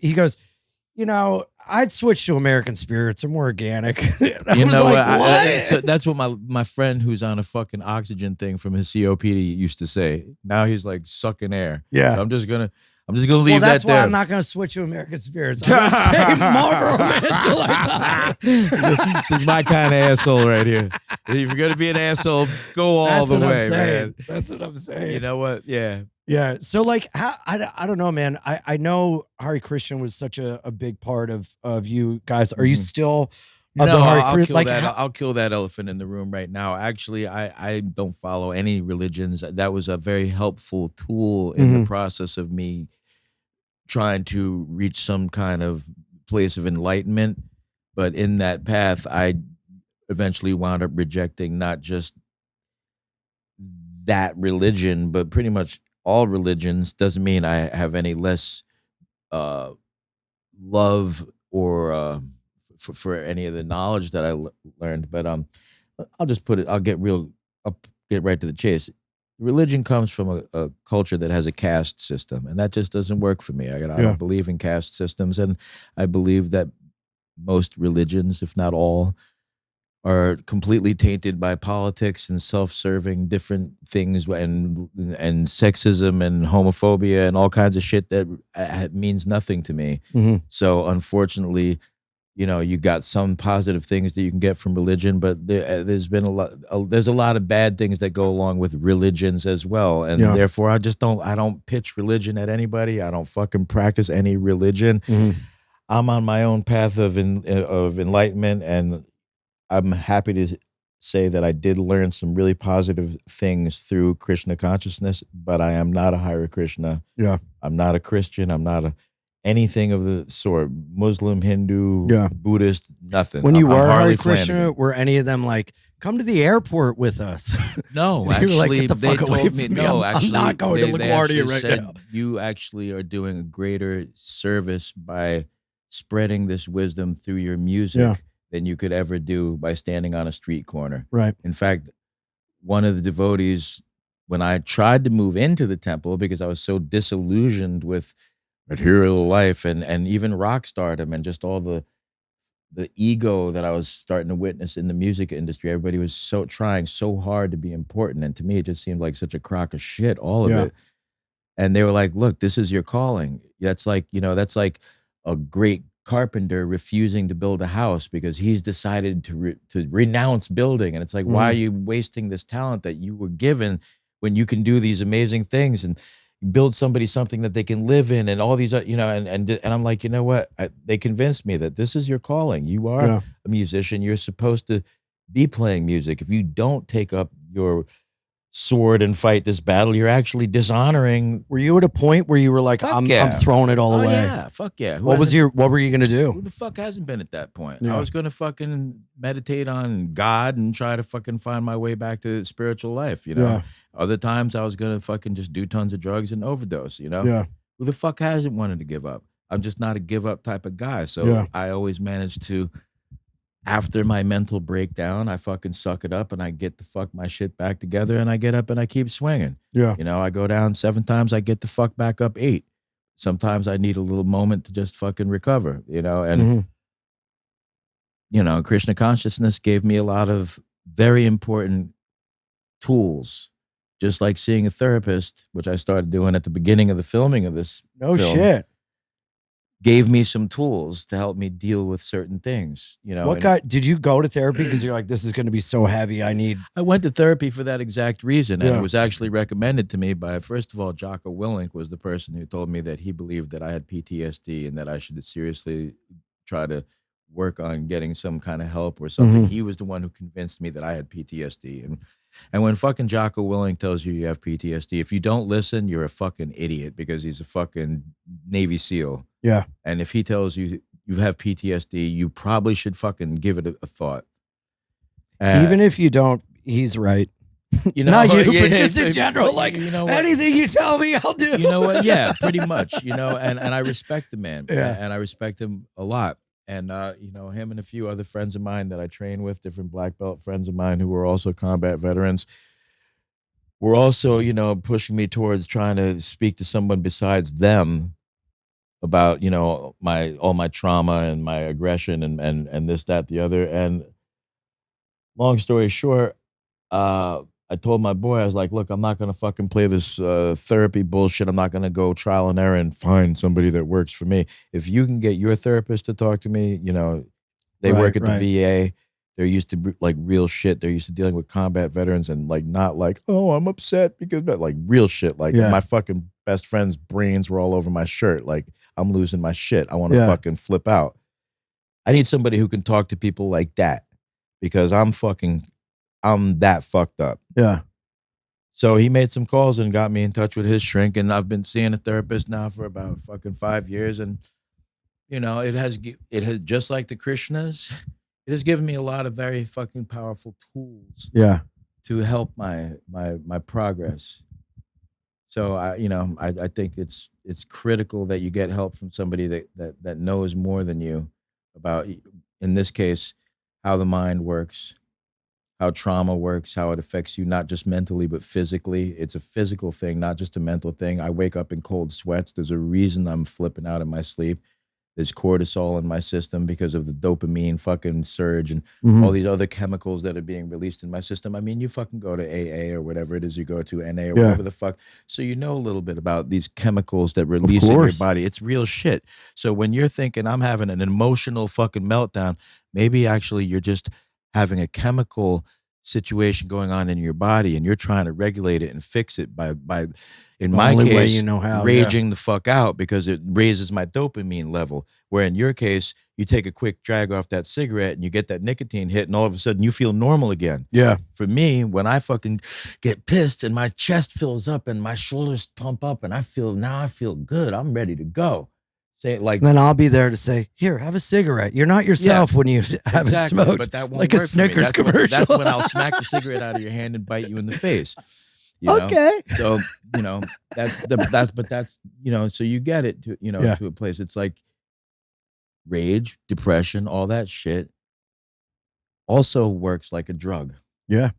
I'd switch to American spirits. They're more organic. So that's what my friend who's on a fucking oxygen thing from his COPD used to say. Now he's like sucking air. Yeah. So I'm just gonna leave that that's there. why I'm not gonna switch to American spirits. I'm gonna stay Marlboro until I die. This is my kind of asshole right here. If you're gonna be an asshole, go all the way, man. That's what I'm saying. You know what? Yeah. Yeah. So like, I don't know, man. I know Hare Krishna was such a big part of you guys. Are you still? I'll kill that elephant in the room right now. Actually, I don't follow any religions. That was a very helpful tool in the process of me trying to reach some kind of place of enlightenment. But in that path, I eventually wound up rejecting not just that religion, but pretty much all religions. Doesn't mean I have any less love or for any of the knowledge that I learned, but I'll just put it. I'll get right to the chase. Religion comes from a culture that has a caste system, and that just doesn't work for me. I don't believe in caste systems, and I believe that most religions, if not all, are completely tainted by politics and self-serving different things and sexism and homophobia and all kinds of shit that means nothing to me. So unfortunately, you got some positive things that you can get from religion, but there's a lot of bad things that go along with religions as well. And therefore I don't pitch religion at anybody. I don't fucking practice any religion. I'm on my own path of enlightenment, and I'm happy to say that I did learn some really positive things through Krishna consciousness, but I am not a Hare Krishna. Yeah. I'm not a Christian. I'm not anything of the sort. Muslim, Hindu, Buddhist, nothing. When you were Harley Hare Krishna, Flanagan. were any of them like, come to the airport with us? No, You were actually, like, "Get the they fuck away told me, from me. no, I'm actually, not going to they LaGuardia actually right said, now." you actually are doing a greater service by spreading this wisdom through your music than you could ever do by standing on a street corner. Right. In fact, one of the devotees, when I tried to move into the temple because I was so disillusioned with material life and even rock stardom and just all the ego that I was starting to witness in the music industry. Everybody was trying so hard to be important, and to me it just seemed like such a crock of shit, all of it. And they were like, look, this is your calling. That's like a great carpenter refusing to build a house because he's decided to renounce building. And it's like, why are you wasting this talent that you were given when you can do these amazing things? And build somebody something that they can live in and all these, you know, and I'm like, you know what? They convinced me that this is your calling. You are a musician. You're supposed to be playing music. If you don't take up your sword and fight this battle, you're actually dishonoring. Were you at a point where you were like, I'm throwing it all away? Yeah, fuck yeah. What were you gonna do? Who the fuck hasn't been at that point? Yeah. I was gonna fucking meditate on God and try to fucking find my way back to spiritual life, you know? Yeah. Other times I was gonna fucking just do tons of drugs and overdose, you know? Yeah. Who the fuck hasn't wanted to give up? I'm just not a give up type of guy. So I always managed to, after my mental breakdown, I fucking suck it up and I get the fuck my shit back together and I get up and I keep swinging. Yeah. You know, I go down 7 times, I get the fuck back up 8. Sometimes I need a little moment to just fucking recover, you know, and, you know, Krishna consciousness gave me a lot of very important tools, just like seeing a therapist, which I started doing at the beginning of the filming of this film. Shit. Gave me some tools to help me deal with certain things, you know. Did you go to therapy because you're like, this is going to be so heavy? I went to therapy for that exact reason. And it was actually recommended to me by, first of all, Jocko Willink was the person who told me that he believed that I had PTSD and that I should seriously try to work on getting some kind of help or something. He was the one who convinced me that I had PTSD. And when fucking Jocko Willink tells you have PTSD, if you don't listen, you're a fucking idiot because he's a fucking Navy SEAL. Yeah. And if he tells you you have PTSD, you probably should fucking give it a thought. Even if you don't, he's right. You know, not you, but just in general. Like, you know, anything you tell me, I'll do. You know what? Yeah, pretty much. You know, and I respect the man. Yeah. And I respect him a lot. And, you know, him and a few other friends of mine that I train with, different black belt friends of mine who were also combat veterans, were also, you know, pushing me towards trying to speak to someone besides them about, you know, all my trauma and my aggression and this, that, the other. And long story short, I told my boy, I was like, look, I'm not going to fucking play this therapy bullshit. I'm not going to go trial and error and find somebody that works for me. If you can get your therapist to talk to me, you know, they work at the VA. They're used to like real shit. They're used to dealing with combat veterans and like not like, oh, I'm upset because, but like real shit. Like my fucking best friend's brains were all over my shirt. Like I'm losing my shit. I want to fucking flip out. I need somebody who can talk to people like that because I'm that fucked up. Yeah. So he made some calls and got me in touch with his shrink, and I've been seeing a therapist now for about fucking 5 years, and you know, it has just like the Krishnas, it has given me a lot of very fucking powerful tools. Yeah. To help my progress. So I think it's critical that you get help from somebody that knows more than you about, in this case, how the mind works, how trauma works, how it affects you, not just mentally, but physically. It's a physical thing, not just a mental thing. I wake up in cold sweats. There's a reason I'm flipping out in my sleep. There's cortisol in my system because of the dopamine fucking surge and all these other chemicals that are being released in my system. I mean, you fucking go to AA or whatever it is you go to, NA or whatever the fuck. So you know a little bit about these chemicals that release in your body. It's real shit. So when you're thinking I'm having an emotional fucking meltdown, maybe actually you're just having a chemical situation going on in your body and you're trying to regulate it and fix it by in my case, raging the fuck out because it raises my dopamine level. Where in your case, you take a quick drag off that cigarette and you get that nicotine hit and all of a sudden you feel normal again. Yeah. For me, when I fucking get pissed and my chest fills up and my shoulders pump up and I feel good, I'm ready to go. Say like, then I'll be there to say, here, have a cigarette. You're not yourself when you haven't smoked. But that won't like work a Snickers for me. commercial. That's when I'll smack the cigarette out of your hand and bite you in the face. You know? Okay. So, you know, that's, you know, so you get it to, you know, to a place. It's like rage, depression, all that shit also works like a drug. Yeah.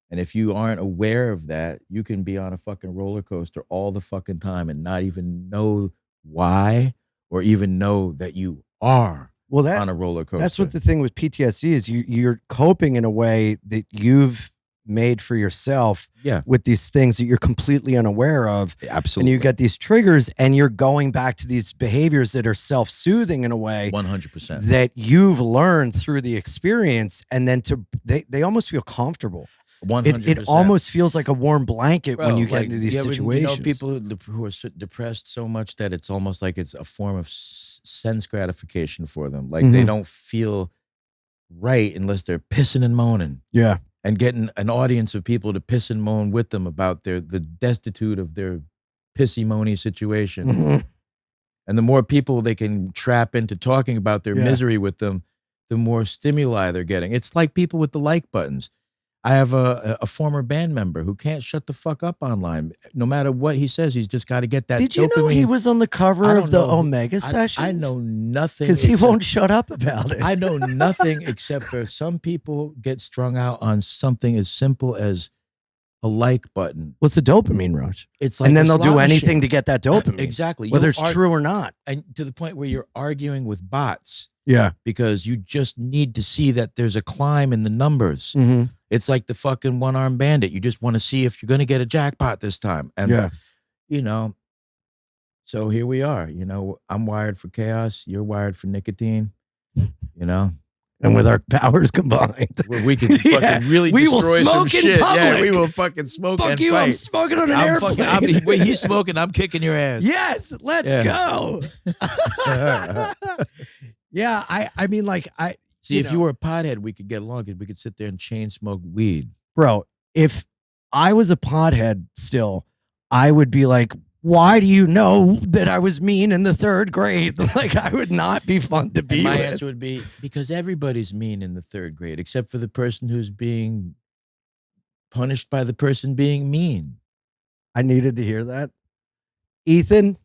And if you aren't aware of that, you can be on a fucking roller coaster all the fucking time and not even know why or even know that you are on a roller coaster. That's what the thing with PTSD is. You're coping in a way that you've made for yourself with these things that you're completely unaware of. Absolutely. And you get these triggers and you're going back to these behaviors that are self-soothing in a way 100% that you've learned through the experience, and then they almost feel comfortable. 100%. It almost feels like a warm blanket when you get into these situations. People who are depressed so much that it's almost like it's a form of sense gratification for them. Like they don't feel right unless they're pissing and moaning. Yeah. And getting an audience of people to piss and moan with them about the destitute of their pissy moany situation. And the more people they can trap into talking about their misery with them, the more stimuli they're getting. It's like people with the like buttons. I have a former band member who can't shut the fuck up online. No matter what he says, he's just got to get that. Did you know he was on the cover of the Omega Sessions? I know nothing. Because he won't shut up about it. I know nothing except for some people get strung out on something as simple as a like button. What's a dopamine rush? It's like, and then they'll do anything to get that dopamine. Exactly. Whether it's true or not. And to the point where you're arguing with bots. Yeah. Because you just need to see that there's a climb in the numbers. It's like the fucking one-armed bandit. You just want to see if you're going to get a jackpot this time. And, you know, so here we are. You know, I'm wired for chaos. You're wired for nicotine, you know. And with our powers combined, we can fucking really destroy some shit. Public. Yeah, we will fucking smoke and you, fight. I'm smoking on an airplane. Wait, he's smoking. I'm kicking your ass. Yes, let's go. Yeah, I mean, like, if you were a pothead, we could get along because we could sit there and chain smoke weed. Bro, if I was a pothead still, I would be like, why do you know that I was mean in the 3rd grade? Like, I would not be fun to be with. My answer would be, because everybody's mean in the 3rd grade, except for the person who's being punished by the person being mean. I needed to hear that. Ethan,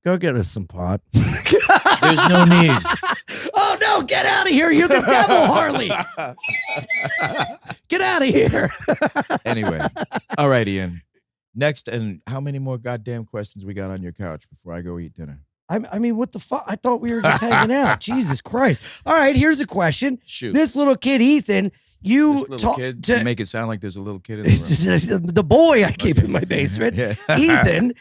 go get us some pot. There's no need. Oh, no, get out of here. You're the devil, Harley. Get out of here. Anyway. All right, Ian. Next, and how many more goddamn questions we got on your couch before I go eat dinner? I mean, what the fuck? I thought we were just hanging out. Jesus Christ. All right, here's a question. Shoot. This little kid, Ethan, you make it sound like there's a little kid in the room. The boy I keep in my basement. Ethan,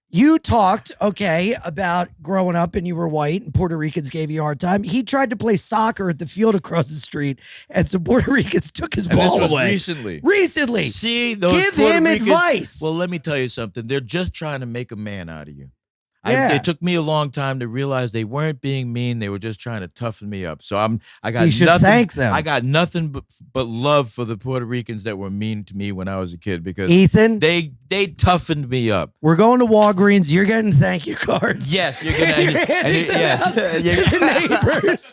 you talked, about growing up and you were white and Puerto Ricans gave you a hard time. He tried to play soccer at the field across the street and some Puerto Ricans took his ball away. Recently. See, those give Puerto him Ricans, advice. Well, let me tell you something. They're just trying to make a man out of you. It took me a long time to realize they weren't being mean. They were just trying to toughen me up. So I got you should nothing. Thank them. I got nothing but love for the Puerto Ricans that were mean to me when I was a kid because Ethan, they toughened me up. We're going to Walgreens. You're getting thank you cards. Yes, you're gonna. Neighbors.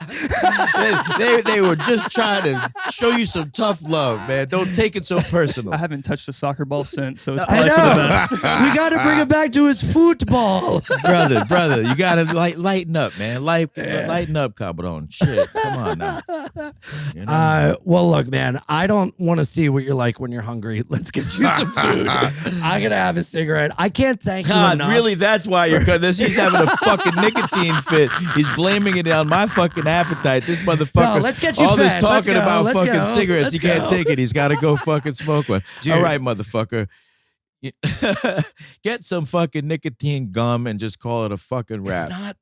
they were just trying to show you some tough love, man. Don't take it so personal. I haven't touched a soccer ball since, so it's I probably know. for the best. We got to bring him back to his football. brother, you gotta lighten up, man. Lighten up, Cabron. Shit, come on now. You know? Well, look, man, I don't want to see what you're like when you're hungry. Let's get you some food. I'm gonna have a cigarette. I can't thank you enough. Really, that's why you're cutting this. He's having a fucking nicotine fit. He's blaming it on my fucking appetite. This motherfucker. No, let's get you all fed. this talking about let's fucking go. cigarettes. He can't take it. He's got to go fucking smoke one. Dude. All right, motherfucker. Get some fucking nicotine gum and just call it a fucking wrap.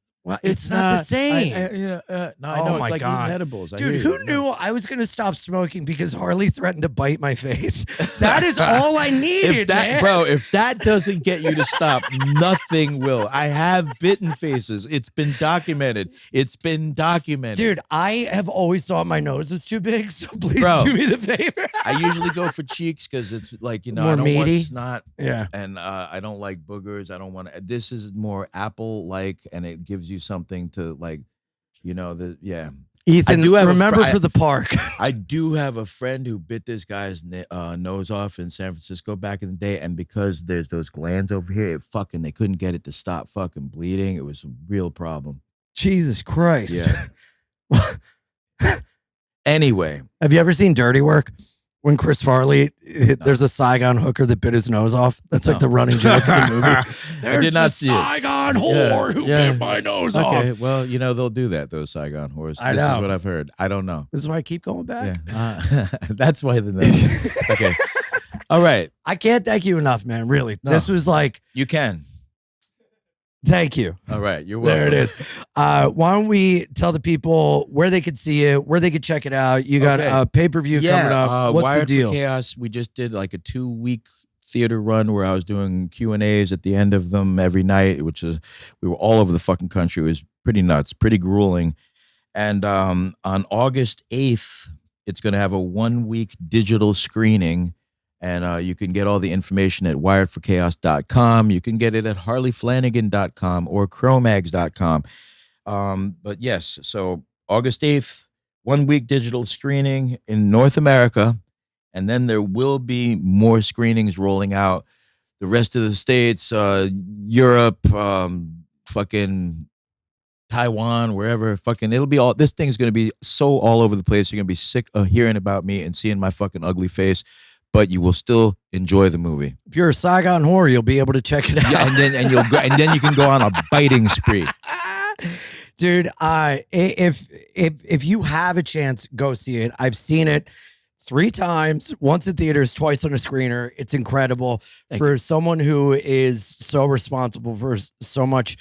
It's not the same. I know. My it's like God. eating edibles. Dude, who knew I was going to stop smoking because Harley threatened to bite my face? That is all I needed, man. Bro, if that doesn't get you to stop, nothing will. I have bitten faces. It's been documented. Dude, I have always thought my nose was too big, so please do me the favor. I usually go for cheeks because it's like, More I don't meaty. want snot. Yeah. And I don't like boogers. I don't want to. This is more apple-like, and it gives you something to Ethan, I do have remember for the park. I do have a friend who bit this guy's nose off in San Francisco back in the day, and because there's those glands over here, they couldn't get it to stop fucking bleeding. It was a real problem. Jesus Christ. Yeah. Anyway. Have you ever seen Dirty Work? When Chris Farley, there's a Saigon hooker that bit his nose off. That's like the running joke of the movie. There's I did not the see Saigon whore who bit my nose off. Okay, well, they'll do that, those Saigon whores. I this know. is what I've heard. I don't know. This is why I keep going back. Yeah. That's why the nose. Okay. All right. I can't thank you enough, man. Really. No. This was like. You can. Thank you. All right, you're welcome. There it is. Why don't we tell the people where they could see it, where they could check it out? You got a pay-per-view coming up. What's Wired the deal? For Chaos. We just did like a 2-week theater run where I was doing Q&As at the end of them every night, we were all over the fucking country. It was pretty nuts, pretty grueling. And on August 8th, it's going to have a 1-week digital screening. And you can get all the information at wiredforchaos.com. You can get it at harleyflanagan.com or Cro-Mags.com. But yes, so August 8th, 1-week digital screening in North America. And then there will be more screenings rolling out the rest of the states, Europe, fucking Taiwan, wherever. Fucking, it'll be all, this thing's going to be so all over the place. You're going to be sick of hearing about me and seeing my fucking ugly face. But you will still enjoy the movie. If you're a Saigon whore, you'll be able to check it out. Yeah, and then you can go on a biting spree. Dude, if you have a chance, go see it. I've seen it 3 times, once in theaters, twice on a screener. It's incredible. For someone who is so responsible for so much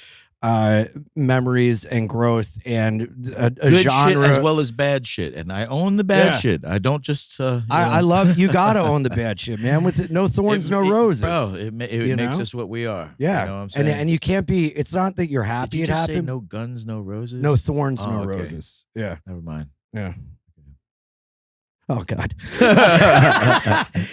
memories and growth and a good genre shit as well as bad shit, and I own the bad shit. I don't just I love, you gotta own the bad shit, man. With no thorns, no roses, bro. It makes us what we are. Yeah, you know what I'm saying? And you can't be, it's not that you're happy. Did you it just happened. say no guns, no roses, no thorns, no okay. roses. Yeah, never mind. Yeah. Oh, God.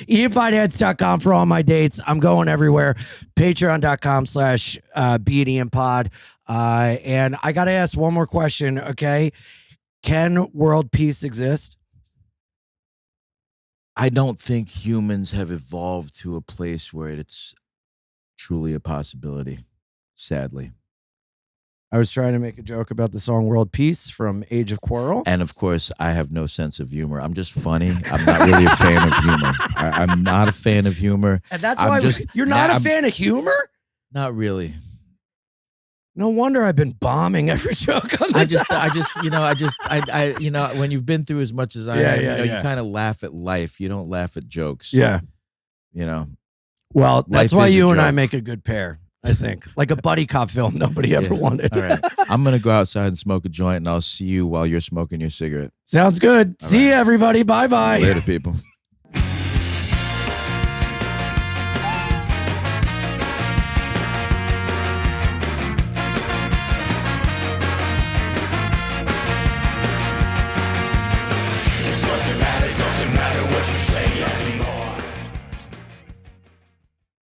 Ep156.com for all my dates. I'm going everywhere. Patreon.com/BDMpod. And I got to ask one more question, okay? Can world peace exist? I don't think humans have evolved to a place where it's truly a possibility, sadly. I was trying to make a joke about the song World Peace from Age of Quarrel. And of course, I have no sense of humor. I'm just funny. I'm not really a fan of humor. I'm not a fan of humor. And that's why you're not a fan of humor? Not really. No wonder I've been bombing every joke on this. I when you've been through as much as I have, you kind of laugh at life. You don't laugh at jokes. Yeah. You know. Well, that's why you and I joke. make a good pair. I think like a buddy cop film nobody ever wanted. All right. I'm going to go outside and smoke a joint, and I'll see you while you're smoking your cigarette. Sounds good. See you, everybody. Bye-bye. Later, people.